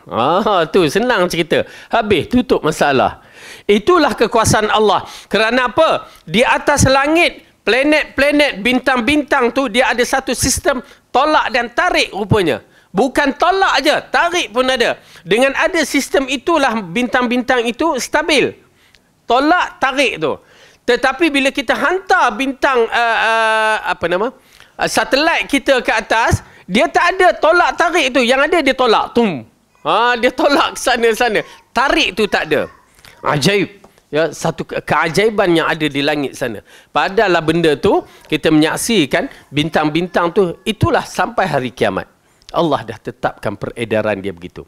Tu senang cerita. Habis, tutup masalah. Itulah kekuasaan Allah. Kerana apa? Di atas langit, planet-planet, bintang-bintang tu dia ada satu sistem tolak dan tarik rupanya. Bukan tolak aja, tarik pun ada. Dengan ada sistem itulah bintang-bintang itu stabil. Tolak, tarik tu. Tetapi bila kita hantar bintang satelit kita ke atas, dia tak ada tolak tarik tu. Yang ada dia tolak. Dia tolak ke sana-sana. Tarik tu tak ada. Ajaib. Ya, satu keajaiban yang ada di langit sana. Padahal benda tu kita menyaksikan bintang-bintang tu, itulah sampai hari kiamat. Allah dah tetapkan peredaran dia begitu.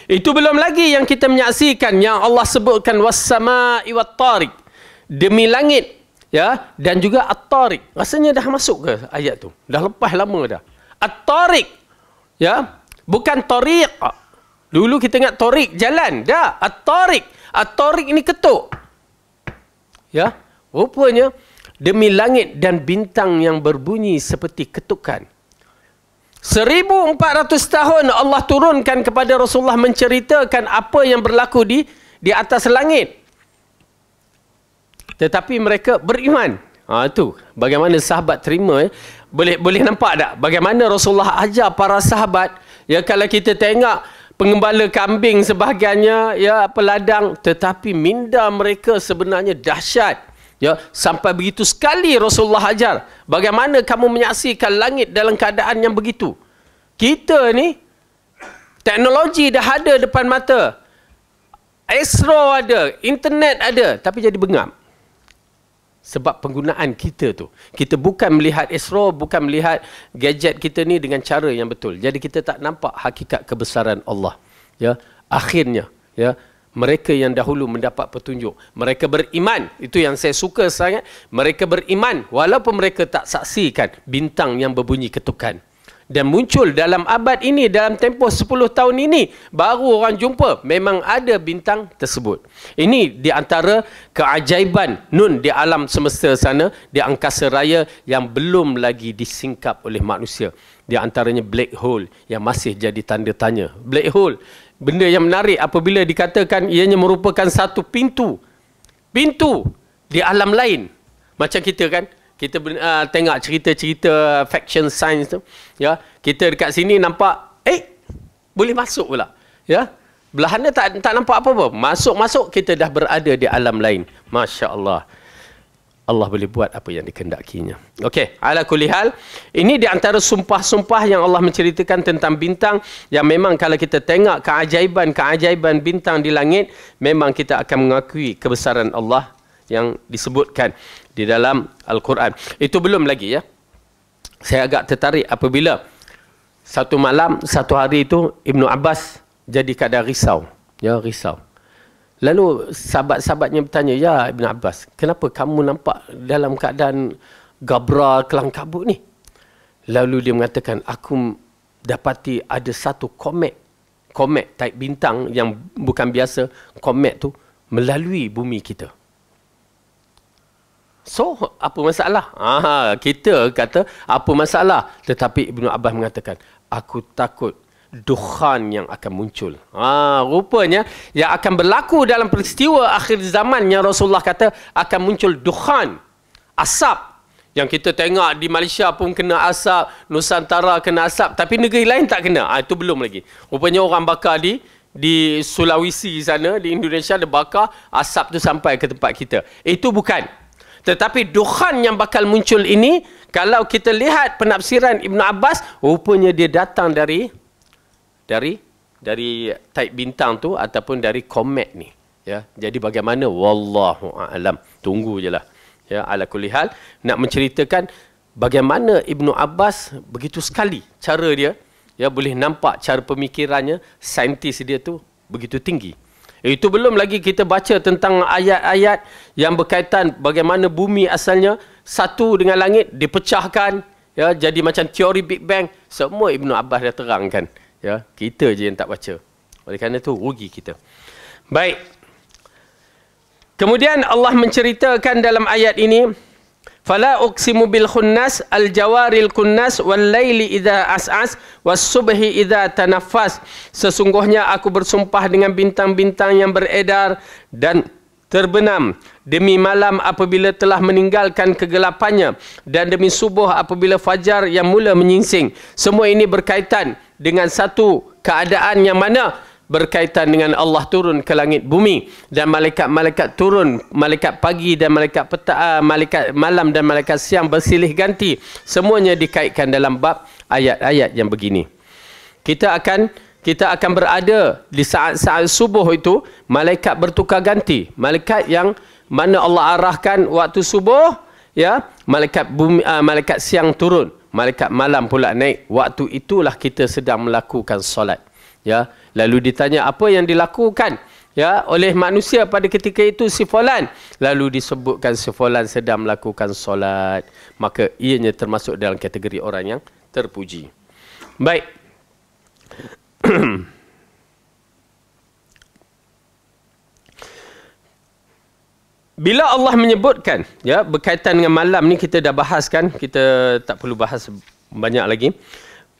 Itu belum lagi yang kita menyaksikan yang Allah sebutkan was-sama'i wat-tariq, demi langit, ya, dan juga at-tariq. Rasanya dah masuk ke ayat tu? Dah lepas lama dah. At-tariq, ya, bukan tariq. Dulu kita ingat tariq jalan, dah. At-tariq. At-tariq ini ketuk. Ya, rupanya demi langit dan bintang yang berbunyi seperti ketukan. 1400 tahun Allah turunkan kepada Rasulullah menceritakan apa yang berlaku di atas langit. Tetapi mereka beriman. Itu bagaimana sahabat terima. Boleh nampak tak bagaimana Rasulullah ajar para sahabat. Ya, kalau kita tengok pengembala kambing sebahagiannya, ya, peladang, tetapi minda mereka sebenarnya dahsyat. Ya, sampai begitu sekali Rasulullah ajar. Bagaimana kamu menyaksikan langit dalam keadaan yang begitu? Kita ni teknologi dah ada depan mata. Astro ada, internet ada, tapi jadi bengap. Sebab penggunaan kita tu. Kita bukan melihat Astro, bukan melihat gadget kita ni dengan cara yang betul. Jadi kita tak nampak hakikat kebesaran Allah. Ya, akhirnya, ya, mereka yang dahulu mendapat petunjuk, mereka beriman. Itu yang saya suka sangat. Mereka beriman walaupun mereka tak saksikan bintang yang berbunyi ketukan. Dan muncul dalam abad ini, dalam tempoh 10 tahun ini, baru orang jumpa. Memang ada bintang tersebut. Ini di antara keajaiban Nun di alam semesta sana, di angkasa raya yang belum lagi disingkap oleh manusia. Di antaranya black hole yang masih jadi tanda tanya. Black hole, benda yang menarik apabila dikatakan ianya merupakan satu pintu. Pintu di alam lain. Macam kita kan, kita tengok cerita-cerita fiction science tu, ya, kita dekat sini nampak boleh masuk pula, ya, belahannya tak nampak apa-apa, masuk kita dah berada di alam lain. Masya-Allah, Allah boleh buat apa yang dikehendakinya. Okey, ala kulli hal, ini di antara sumpah-sumpah yang Allah menceritakan tentang bintang, yang memang kalau kita tengok keajaiban bintang di langit, memang kita akan mengakui kebesaran Allah yang disebutkan di dalam Al-Quran. Itu belum lagi, ya. Saya agak tertarik apabila satu malam, satu hari itu Ibnu Abbas jadi keadaan risau. Ya, risau. Lalu sahabat-sahabatnya bertanya, ya Ibnu Abbas, kenapa kamu nampak dalam keadaan gabra kelang kabut ni? Lalu dia mengatakan, aku dapati ada satu komet type bintang yang bukan biasa. Komet tu melalui bumi kita. So, apa masalah? Kita kata, apa masalah? Tetapi Ibnu Abbas mengatakan, aku takut dukhan yang akan muncul. Rupanya, yang akan berlaku dalam peristiwa akhir zaman yang Rasulullah kata, akan muncul dukhan, asap. Yang kita tengok di Malaysia pun kena asap, Nusantara kena asap, tapi negeri lain tak kena. Itu belum lagi. Rupanya orang bakar di Sulawesi sana, di Indonesia, ada bakar, asap tu sampai ke tempat kita. Itu bukan. Tetapi dukhan yang bakal muncul ini, kalau kita lihat penafsiran Ibnu Abbas, rupanya dia datang dari type bintang tu ataupun dari komet ni. Ya, jadi bagaimana? Wallahu a'lam. Tunggu je lah. Ya, ala kulli hal, nak menceritakan bagaimana Ibnu Abbas begitu sekali cara dia, ya, boleh nampak cara pemikirannya, saintis dia tu begitu tinggi. Itu belum lagi kita baca tentang ayat-ayat yang berkaitan bagaimana bumi asalnya satu dengan langit, dipecahkan, ya, jadi macam teori Big Bang. Semua Ibnu Abbas dah terangkan. Ya, kita je yang tak baca. Oleh kerana itu rugi kita. Baik. Kemudian Allah menceritakan dalam ayat ini, fala uqsimu bil khunnas al jawaril kunnas wal laili idza as'as was subhi idza tanaffas. Sesungguhnya aku bersumpah dengan bintang-bintang yang beredar dan terbenam, demi malam apabila telah meninggalkan kegelapannya, dan demi subuh apabila fajar yang mula menyingsing. Semua ini berkaitan dengan satu keadaan yang mana berkaitan dengan Allah turun ke langit bumi, dan malaikat-malaikat turun, malaikat pagi dan malaikat petang, malaikat malam dan malaikat siang bersilih ganti. Semuanya dikaitkan dalam bab ayat-ayat yang begini. Kita akan berada di saat-saat subuh itu, malaikat bertukar ganti. Malaikat yang mana Allah arahkan waktu subuh, ya, malaikat bumi, malaikat siang turun, malaikat malam pula naik. Waktu itulah kita sedang melakukan solat. Ya, lalu ditanya apa yang dilakukan, ya, oleh manusia pada ketika itu si fulan. Lalu disebutkan si fulan sedang melakukan solat. Maka ianya termasuk dalam kategori orang yang terpuji. Baik. Bila Allah menyebutkan, ya, berkaitan dengan malam ni kita dah bahaskan, kita tak perlu bahas banyak lagi.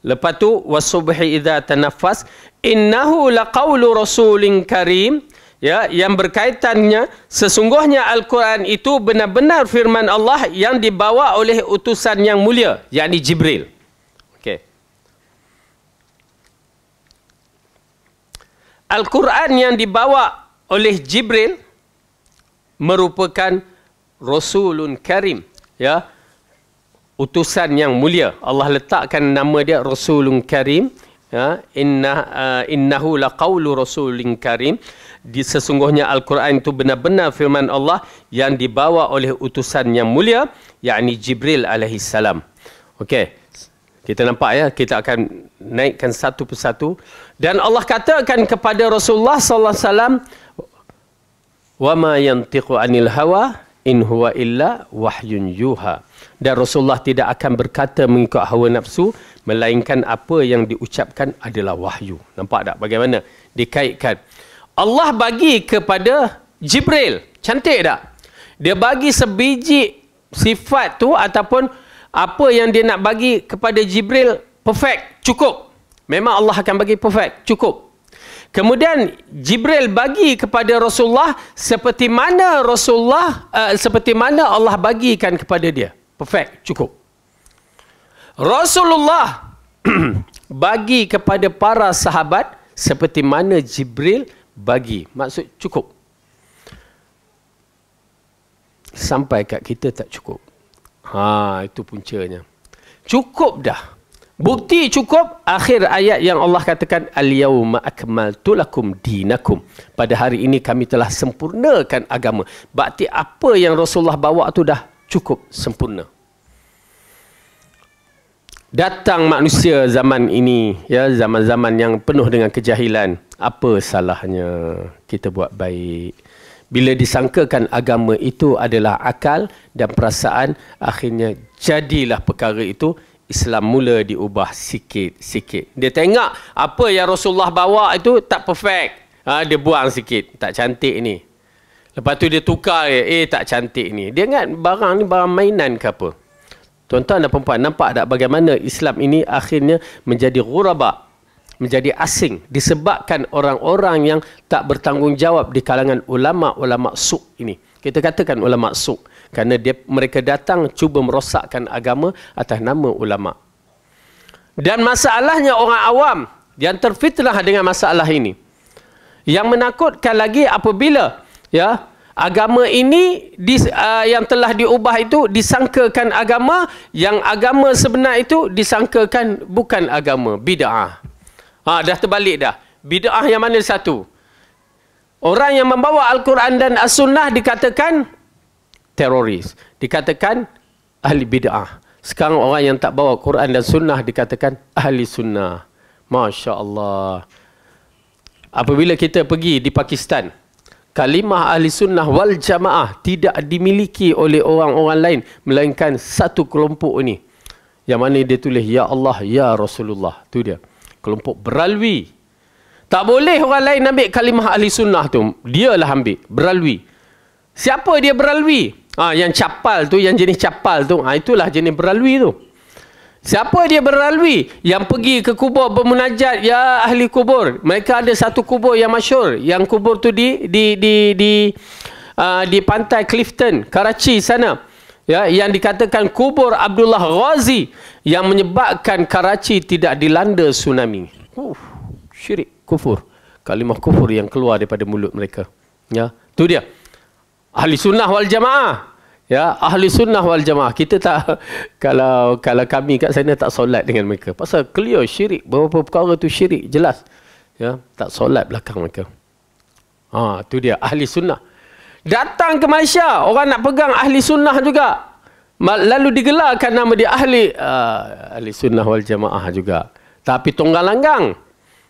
Lepas tu wasubhi idza tanaffas innahu laqaulu rasulin karim, ya, yang berkaitannya sesungguhnya Al-Quran itu benar-benar firman Allah yang dibawa oleh utusan yang mulia, yakni Jibril. Okey. Al-Quran yang dibawa oleh Jibril merupakan rasulun karim, ya, utusan yang mulia. Allah letakkan nama dia Rasulun Karim, ya, innahu laqaulu rasulin karim. Sesungguhnya Al-Quran itu benar-benar firman Allah yang dibawa oleh utusan yang mulia, yakni Jibril alaihi salam. Okey. Kita nampak, ya, kita akan naikkan satu persatu, dan Allah katakan kepada Rasulullah sallallahu alaihi wasallam, wa ma yantiqu anil hawa in huwa illa wahyun yuha. Dan Rasulullah tidak akan berkata mengikut hawa nafsu, melainkan apa yang diucapkan adalah wahyu. Nampak tak bagaimana dikaitkan? Allah bagi kepada Jibril. Cantik tak? Dia bagi sebiji sifat tu ataupun apa yang dia nak bagi kepada Jibril perfect, cukup. Memang Allah akan bagi perfect, cukup. Kemudian Jibril bagi kepada Rasulullah seperti mana seperti mana Allah bagikan kepada dia. Perfect, cukup. Rasulullah bagi kepada para sahabat seperti mana Jibril bagi. Maksud cukup. Sampai kat kita tak cukup. Itu puncanya. Cukup dah. Bukti cukup akhir ayat yang Allah katakan al-yauma akmaltu lakum dinakum. Pada hari ini kami telah sempurnakan agama. Berarti apa yang Rasulullah bawa tu dah cukup sempurna. Datang manusia zaman ini, ya, zaman-zaman yang penuh dengan kejahilan. Apa salahnya kita buat baik? Bila disangkakan agama itu adalah akal dan perasaan, akhirnya jadilah perkara itu Islam mula diubah sikit-sikit. Dia tengok apa yang Rasulullah bawa itu tak perfect. Dia buang sikit. Tak cantik ni. Lepas tu dia tukar. Tak cantik ni. Dia ingat barang ni barang mainan ke apa. Tuan-tuan dan perempuan, nampak tak bagaimana Islam ini akhirnya menjadi ghuraba. Menjadi asing. Disebabkan orang-orang yang tak bertanggungjawab di kalangan ulama'-ulama' suk ini. Kita katakan ulama' suk. Kerana mereka datang cuba merosakkan agama atas nama ulama'. Dan masalahnya orang awam yang terfitnah dengan masalah ini. Yang menakutkan lagi apabila agama ini yang telah diubah itu disangkakan agama, yang agama sebenar itu disangkakan bukan agama, bid'ah. Dah terbalik dah. Bid'ah yang mana satu? Orang yang membawa Al-Quran dan As-Sunnah dikatakan teroris. Dikatakan ahli bid'ah. Sekarang orang yang tak bawa Quran dan Sunnah dikatakan ahli sunnah. Masya Allah. Apabila kita pergi di Pakistan, kalimah ahli sunnah wal jamaah tidak dimiliki oleh orang-orang lain, melainkan satu kelompok ini. Yang mana dia tulis, Ya Allah, Ya Rasulullah. Itu dia. Kelompok beralwi. Tak boleh orang lain ambil kalimah ahli sunnah tu. Dialah ambil. Beralwi. Siapa dia beralwi? Yang capal tu, yang jenis capal tu. Itulah jenis beralwi tu. Siapa dia beralwi? Yang pergi ke kubur bermunajat, ya ahli kubur. Mereka ada satu kubur yang masyhur. Yang kubur tu di pantai Clifton, Karachi sana. Ya, yang dikatakan kubur Abdullah Ghazi yang menyebabkan Karachi tidak dilanda tsunami. Syirik, kufur. Kalimah kufur yang keluar daripada mulut mereka. Ya, tu dia. Ahli sunnah wal jamaah. Ya, ahli sunnah wal jamaah. Kita tak, kalau kami kat sana tak solat dengan mereka. Pasal clear syirik. Beberapa perkara tu syirik, jelas. Ya, tak solat belakang mereka. Tu dia, ahli sunnah. Datang ke Malaysia, orang nak pegang ahli sunnah juga. Lalu digelarkan nama dia ahli sunnah wal jamaah juga. Tapi tunggal langgang.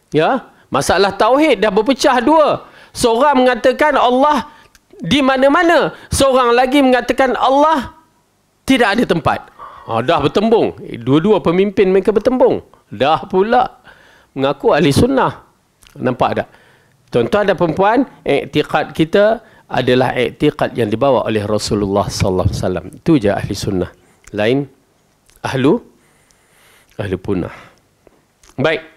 Ya, masalah tauhid dah berpecah dua. Seorang mengatakan Allah di mana-mana. Seorang lagi mengatakan Allah tidak ada tempat. Dah bertembung. Dua-dua pemimpin mereka bertembung. Dah pula mengaku ahli sunnah. Nampak tak? Tuan-tuan dan perempuan, iktiqad kita adalah iktiqad yang dibawa oleh Rasulullah sallallahu alaihi wasallam. Itu je ahli sunnah. Lain ahlu punah. Baik.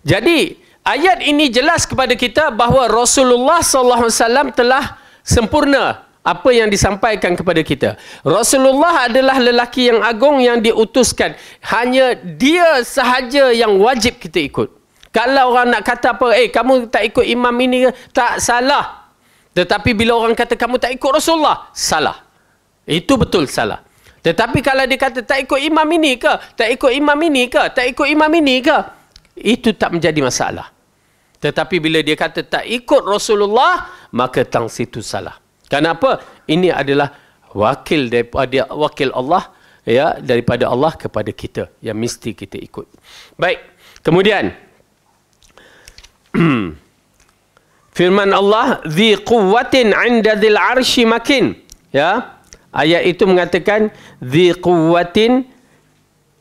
Jadi ayat ini jelas kepada kita bahawa Rasulullah sallallahu alaihi wasallam telah sempurna apa yang disampaikan kepada kita. Rasulullah adalah lelaki yang agung yang diutuskan. Hanya dia sahaja yang wajib kita ikut. Kalau orang nak kata apa, kamu tak ikut imam ini ke? Tak, salah. Tetapi bila orang kata kamu tak ikut Rasulullah, salah. Itu betul salah. Tetapi kalau dia kata tak ikut imam ini ke? Tak ikut imam ini ke? Tak ikut imam ini ke? Itu tak menjadi masalah. Tetapi bila dia kata tak ikut Rasulullah, maka tang situ salah. Kenapa? Ini adalah wakil daripada wakil Allah, ya, daripada Allah kepada kita yang mesti kita ikut. Baik. Kemudian firman Allah, "Dzi quwwatin 'inda dzil 'arsy makin." Ya. Ayat itu mengatakan dzi quwwatin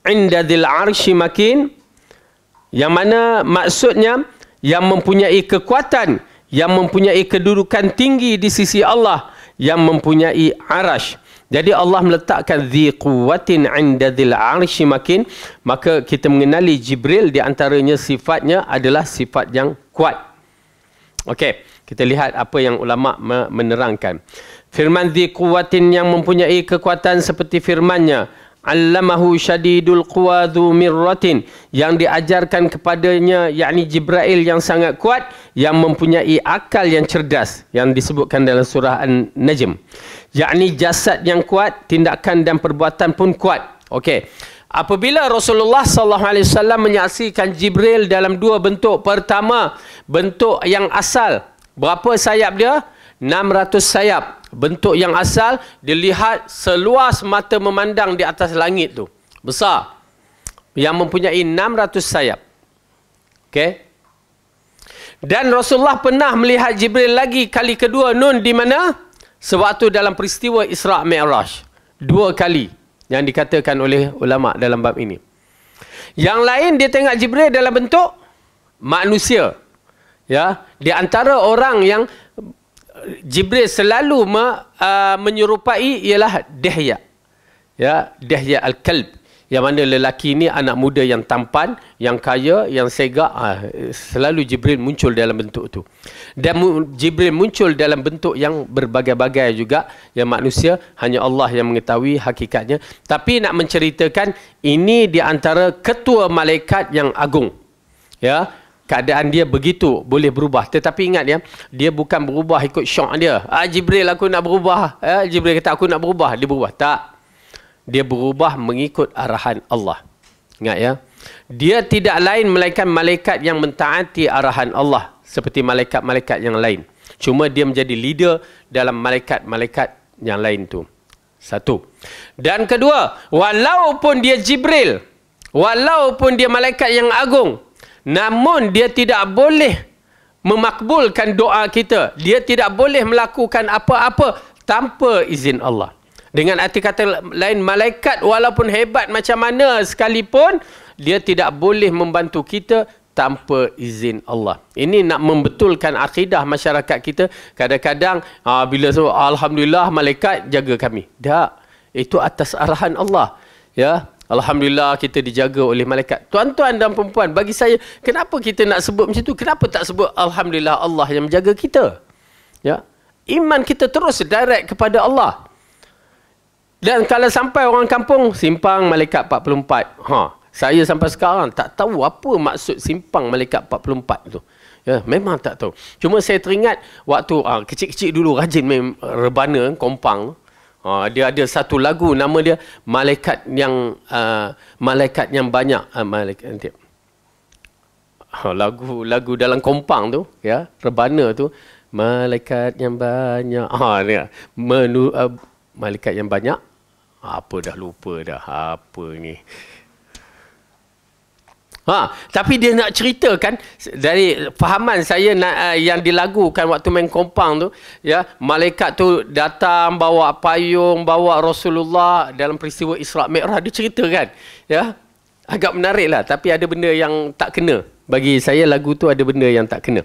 'inda dzil 'arsy makin, yang mana maksudnya yang mempunyai kekuatan, yang mempunyai kedudukan tinggi di sisi Allah, yang mempunyai arasy. Jadi Allah meletakkan dzi quwwatin 'inda dzil 'arsy makin, maka kita mengenali Jibril di antaranya sifatnya adalah sifat yang kuat. Okey, kita lihat apa yang ulama menerangkan. Firman dzi quwwatin, yang mempunyai kekuatan, seperti firman-Nya, 'allamahu syadidul quwa dzu mirratin, yang diajarkan kepadanya yakni Jibril yang sangat kuat, yang mempunyai akal yang cerdas, yang disebutkan dalam surah An-Najm. Yakni jasad yang kuat, tindakan dan perbuatan pun kuat. Okey. Apabila Rasulullah SAW menyaksikan Jibril dalam dua bentuk. Pertama, bentuk yang asal. Berapa sayap dia? 600 sayap. Bentuk yang asal, dilihat seluas mata memandang di atas langit tu. Besar. Yang mempunyai 600 sayap. Okey. Dan Rasulullah pernah melihat Jibril lagi kali kedua, Nun, di mana? Sewaktu dalam peristiwa Isra' Mi'raj. 2 kali yang dikatakan oleh ulama dalam bab ini. Yang lain dia tengok Jibril dalam bentuk manusia. Ya, di antara orang yang Jibril selalu menyerupai ialah Dihya. Ya, Dihya al-Kalb. Yang mana lelaki ni anak muda yang tampan, yang kaya, yang segak. Selalu Jibril muncul dalam bentuk tu. Dan Jibril muncul dalam bentuk yang berbagai-bagai juga. Yang manusia, hanya Allah yang mengetahui hakikatnya. Tapi nak menceritakan, ini di antara ketua malaikat yang agung. Ya, keadaan dia begitu, boleh berubah. Tetapi ingat ya, dia bukan berubah ikut syok dia. Jibril, aku nak berubah. Jibril kata aku nak berubah, dia berubah. Tak. Dia berubah mengikut arahan Allah. Ingat ya. Dia tidak lain melainkan malaikat yang mentaati arahan Allah. Seperti malaikat-malaikat yang lain. Cuma dia menjadi leader dalam malaikat-malaikat yang lain tu. Satu. Dan kedua, walaupun dia Jibril, walaupun dia malaikat yang agung, namun dia tidak boleh memakbulkan doa kita. Dia tidak boleh melakukan apa-apa tanpa izin Allah. Dengan arti kata lain, malaikat walaupun hebat macam mana sekalipun, dia tidak boleh membantu kita tanpa izin Allah. Ini nak membetulkan akidah masyarakat kita. Kadang-kadang bila so, alhamdulillah malaikat jaga kami. Tak. Itu atas arahan Allah. Ya. Alhamdulillah kita dijaga oleh malaikat. Tuan-tuan dan perempuan, bagi saya, kenapa kita nak sebut macam tu? Kenapa tak sebut alhamdulillah Allah yang menjaga kita? Ya. Iman kita terus direct kepada Allah. Dan kalau sampai orang kampung, simpang malaikat 44. Saya sampai sekarang tak tahu apa maksud simpang malaikat 44 tu. Ya, memang tak tahu. Cuma saya teringat waktu kecil-kecil dulu rajin main rebana, kompang. Dia ada satu lagu nama dia malaikat yang banyak. Lagu dalam kompang tu, ya, rebana tu, malaikat yang banyak. Malaikat yang banyak. Apa dah lupa dah apa ni. Tapi dia nak ceritakan dari fahaman saya yang dilagukan waktu main kompang tu, ya, malaikat tu datang bawa payung, bawa Rasulullah dalam peristiwa Isra' Mi'raj. Dia ceritakan, ya. Agak menarik lah, tapi ada benda yang tak kena. Bagi saya lagu tu ada benda yang tak kena.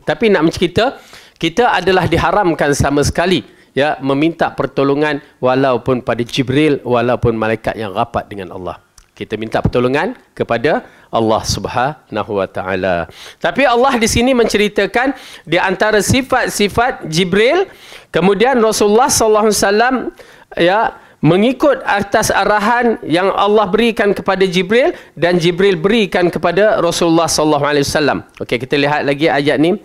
Tapi nak mencerita, kita adalah diharamkan sama sekali, ya, meminta pertolongan walaupun pada Jibril, walaupun malaikat yang rapat dengan Allah. Kita minta pertolongan kepada Allah Subhanahu wa taala. Tapi Allah di sini menceritakan di antara sifat-sifat Jibril, kemudian Rasulullah sallallahu alaihi wasallam, ya, mengikut atas arahan yang Allah berikan kepada Jibril dan Jibril berikan kepada Rasulullah sallallahu alaihi wasallam. Okey, kita lihat lagi ayat ni.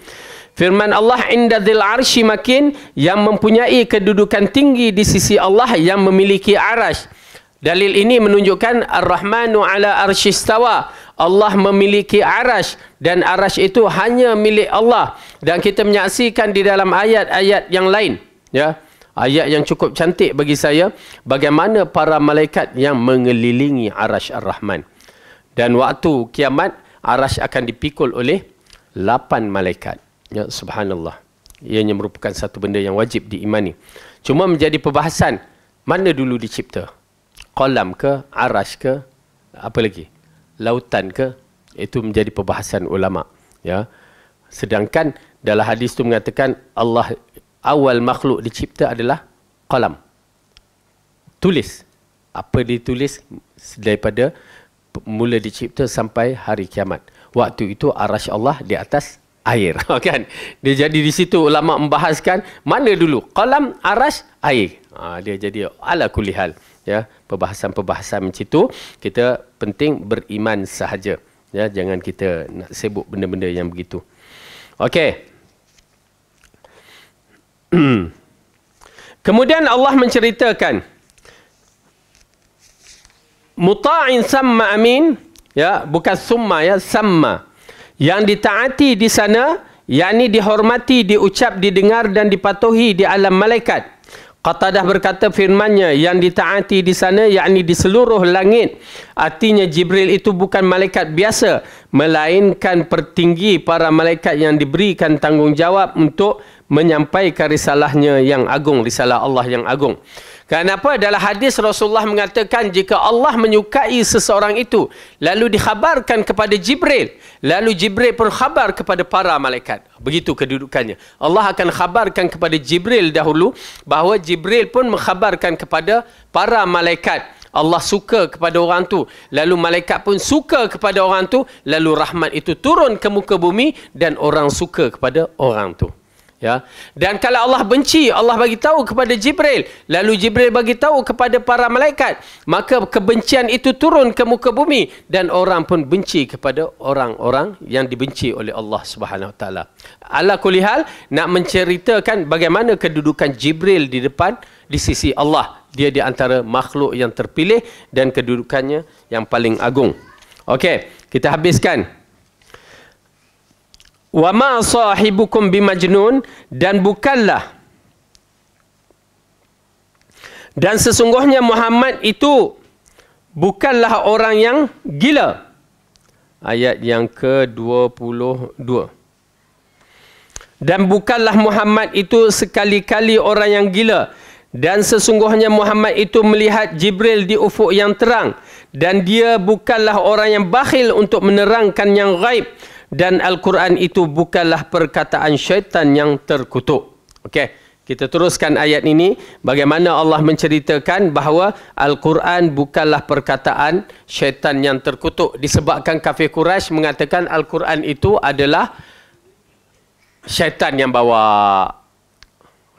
Firman Allah, inda dzil arsy makin, yang mempunyai kedudukan tinggi di sisi Allah, yang memiliki arasy. Dalil ini menunjukkan Ar-Rahmanu ala arsyistawa. Allah memiliki arasy dan arasy itu hanya milik Allah. Dan kita menyaksikan di dalam ayat-ayat yang lain, ya. Ayat yang cukup cantik bagi saya, bagaimana para malaikat yang mengelilingi arasy Ar-Rahman. Dan waktu kiamat, arasy akan dipikul oleh 8 malaikat. Ya, subhanallah. Ianya merupakan satu benda yang wajib diimani. Cuma menjadi perbahasan, mana dulu dicipta? Qalam ke, arasy ke, Apa lagi? Lautan ke? Itu menjadi perbahasan ulama. Ya. Sedangkan dalam hadis itu mengatakan Allah awal makhluk dicipta adalah qalam. Tulis. Apa ditulis daripada mula dicipta sampai hari kiamat. Waktu itu arasy Allah di atas air. Kan? Dia jadi di situ ulama membahaskan mana dulu? Qalam, arasy, air. Dia jadi ala kulli hal. Ya, perbahasan-perbahasan macam itu kita penting beriman sahaja. Ya, jangan kita nak sibuk benda-benda yang begitu. Okey. Kemudian Allah menceritakan muta'in samma amin, ya, bukan summa, ya, samma. Yang ditaati di sana, yakni dihormati, diucap, didengar dan dipatuhi di alam malaikat. Qatadah berkata firman-Nya, yang ditaati di sana yakni di seluruh langit. Artinya Jibril itu bukan malaikat biasa, melainkan pertinggi para malaikat yang diberikan tanggungjawab untuk menyampaikan risalahnya yang agung, risalah Allah yang agung. Kenapa? Dalam hadis Rasulullah mengatakan jika Allah menyukai seseorang itu, lalu dikhabarkan kepada Jibril, lalu Jibril pun khabar kepada para malaikat. Begitu kedudukannya. Allah akan khabarkan kepada Jibril dahulu, bahawa Jibril pun mengkhabarkan kepada para malaikat. Allah suka kepada orang tu, lalu malaikat pun suka kepada orang tu, lalu rahmat itu turun ke muka bumi dan orang suka kepada orang tu. Ya. Dan kalau Allah benci, Allah bagi tahu kepada Jibril, lalu Jibril bagi tahu kepada para malaikat, maka kebencian itu turun ke muka bumi dan orang pun benci kepada orang-orang yang dibenci oleh Allah Subhanahu Wa Taala. Ala kulli hal, nak menceritakan bagaimana kedudukan Jibril di depan di sisi Allah. Dia di antara makhluk yang terpilih dan kedudukannya yang paling agung. Okey, kita habiskan. Wa ma sahibukum bimajnun, dan bukanlah, dan sesungguhnya Muhammad itu bukanlah orang yang gila. Ayat yang ke-22. Dan bukanlah Muhammad itu sekali-kali orang yang gila. Dan sesungguhnya Muhammad itu melihat Jibril di ufuk yang terang. Dan dia bukanlah orang yang bakhil untuk menerangkan yang gaib. Dan Al-Quran itu bukanlah perkataan syaitan yang terkutuk. Okey, kita teruskan ayat ini. Bagaimana Allah menceritakan bahawa Al-Quran bukanlah perkataan syaitan yang terkutuk. Disebabkan kafir Quraisy mengatakan Al-Quran itu adalah syaitan yang bawa.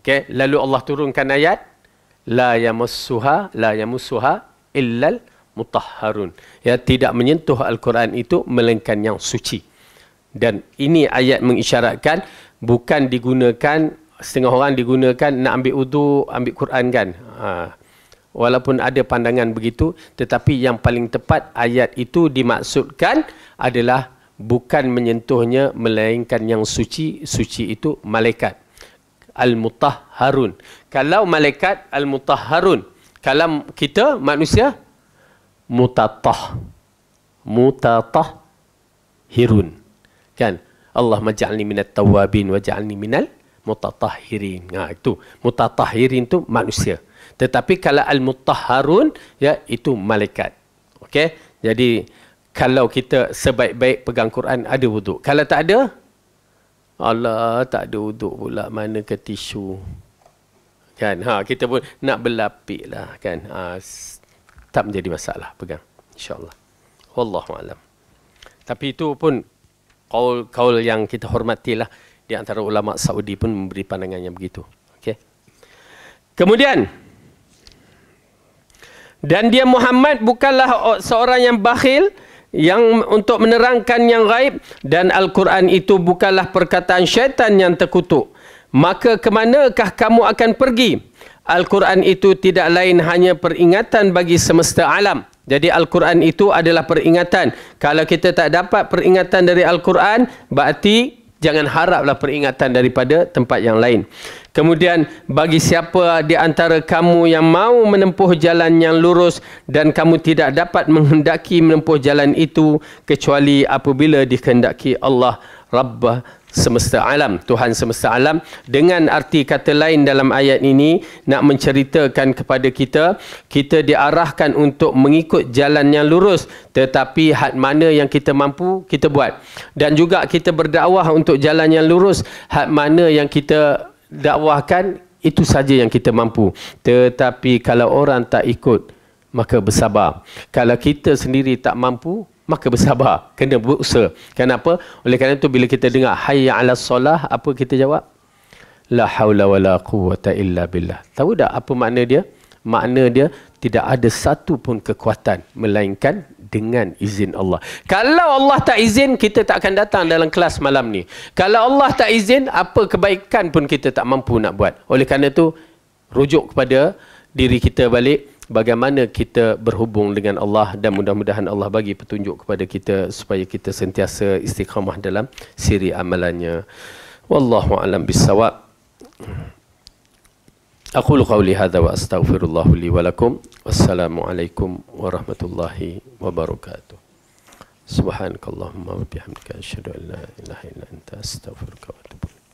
Okey, lalu Allah turunkan ayat la yamassuha illal mutahharun. Ya, tidak menyentuh Al-Quran itu melainkan yang suci. Dan ini ayat mengisyaratkan bukan digunakan, setengah orang digunakan nak ambil wudu, ambil Quran kan. Walaupun ada pandangan begitu, tetapi yang paling tepat ayat itu dimaksudkan adalah bukan menyentuhnya melainkan yang suci. Suci itu malaikat. Al-Mutahharun. Kalau malaikat Al-Mutahharun. Kalau kita manusia mutatahhirun. Kan? Allah maj'alni minat tawabin wa ja'alni minal mutatahhirin. Itu mutatahhirin tu manusia. Tetapi kalau al-mutahharun, ya, itu malaikat. Okey? Jadi kalau kita sebaik-baik pegang Quran ada wuduk. Kalau tak ada, Allah tak ada wuduk pula, mana ke tisu. Kan? Kita pun nak berlapik lah kan. Tak menjadi masalah pegang. InsyaAllah. Wallahu a'lam. Tapi itu pun kaul yang kita hormatilah, di antara ulama Saudi pun memberi pandangan yang begitu. Okey. Kemudian, dan dia Muhammad bukanlah seorang yang bakhil yang untuk menerangkan yang gaib, dan Al-Quran itu bukanlah perkataan syaitan yang terkutuk. Maka kemanakah kamu akan pergi? Al-Quran itu tidak lain hanya peringatan bagi semesta alam. Jadi Al-Quran itu adalah peringatan. Kalau kita tak dapat peringatan dari Al-Quran, berarti jangan haraplah peringatan daripada tempat yang lain. Kemudian, bagi siapa di antara kamu yang mau menempuh jalan yang lurus dan kamu tidak dapat menghendaki menempuh jalan itu kecuali apabila dikehendaki Allah Rabbah semesta alam, Tuhan semesta alam. Dengan arti kata lain dalam ayat ini nak menceritakan kepada kita, kita diarahkan untuk mengikut jalan yang lurus, tetapi had mana yang kita mampu kita buat. Dan juga kita berdakwah untuk jalan yang lurus, had mana yang kita dakwahkan itu saja yang kita mampu. Tetapi kalau orang tak ikut, maka bersabar. Kalau kita sendiri tak mampu, maka bersabar. Kena berusaha. Kenapa? Oleh kerana itu bila kita dengar hayya 'alas solah, apa kita jawab? La haula wala quwwata illa billah. Tahu tak apa makna dia? Makna dia tidak ada satu pun kekuatan melainkan dengan izin Allah. Kalau Allah tak izin, kita tak akan datang dalam kelas malam ni. Kalau Allah tak izin, apa kebaikan pun kita tak mampu nak buat. Oleh kerana itu, rujuk kepada diri kita balik, bagaimana kita berhubung dengan Allah, dan mudah-mudahan Allah bagi petunjuk kepada kita supaya kita sentiasa istiqamah dalam siri amalannya. Wallahu a'lam bissawab. Aqulu qawli hadza wa astaghfirullah li wa lakum. Wassalamualaikum warahmatullahi wabarakatuh. Subhanakallahumma wa bihamdika asyhadu an la ilaha illa anta astaghfiruka wa atubu ilaik.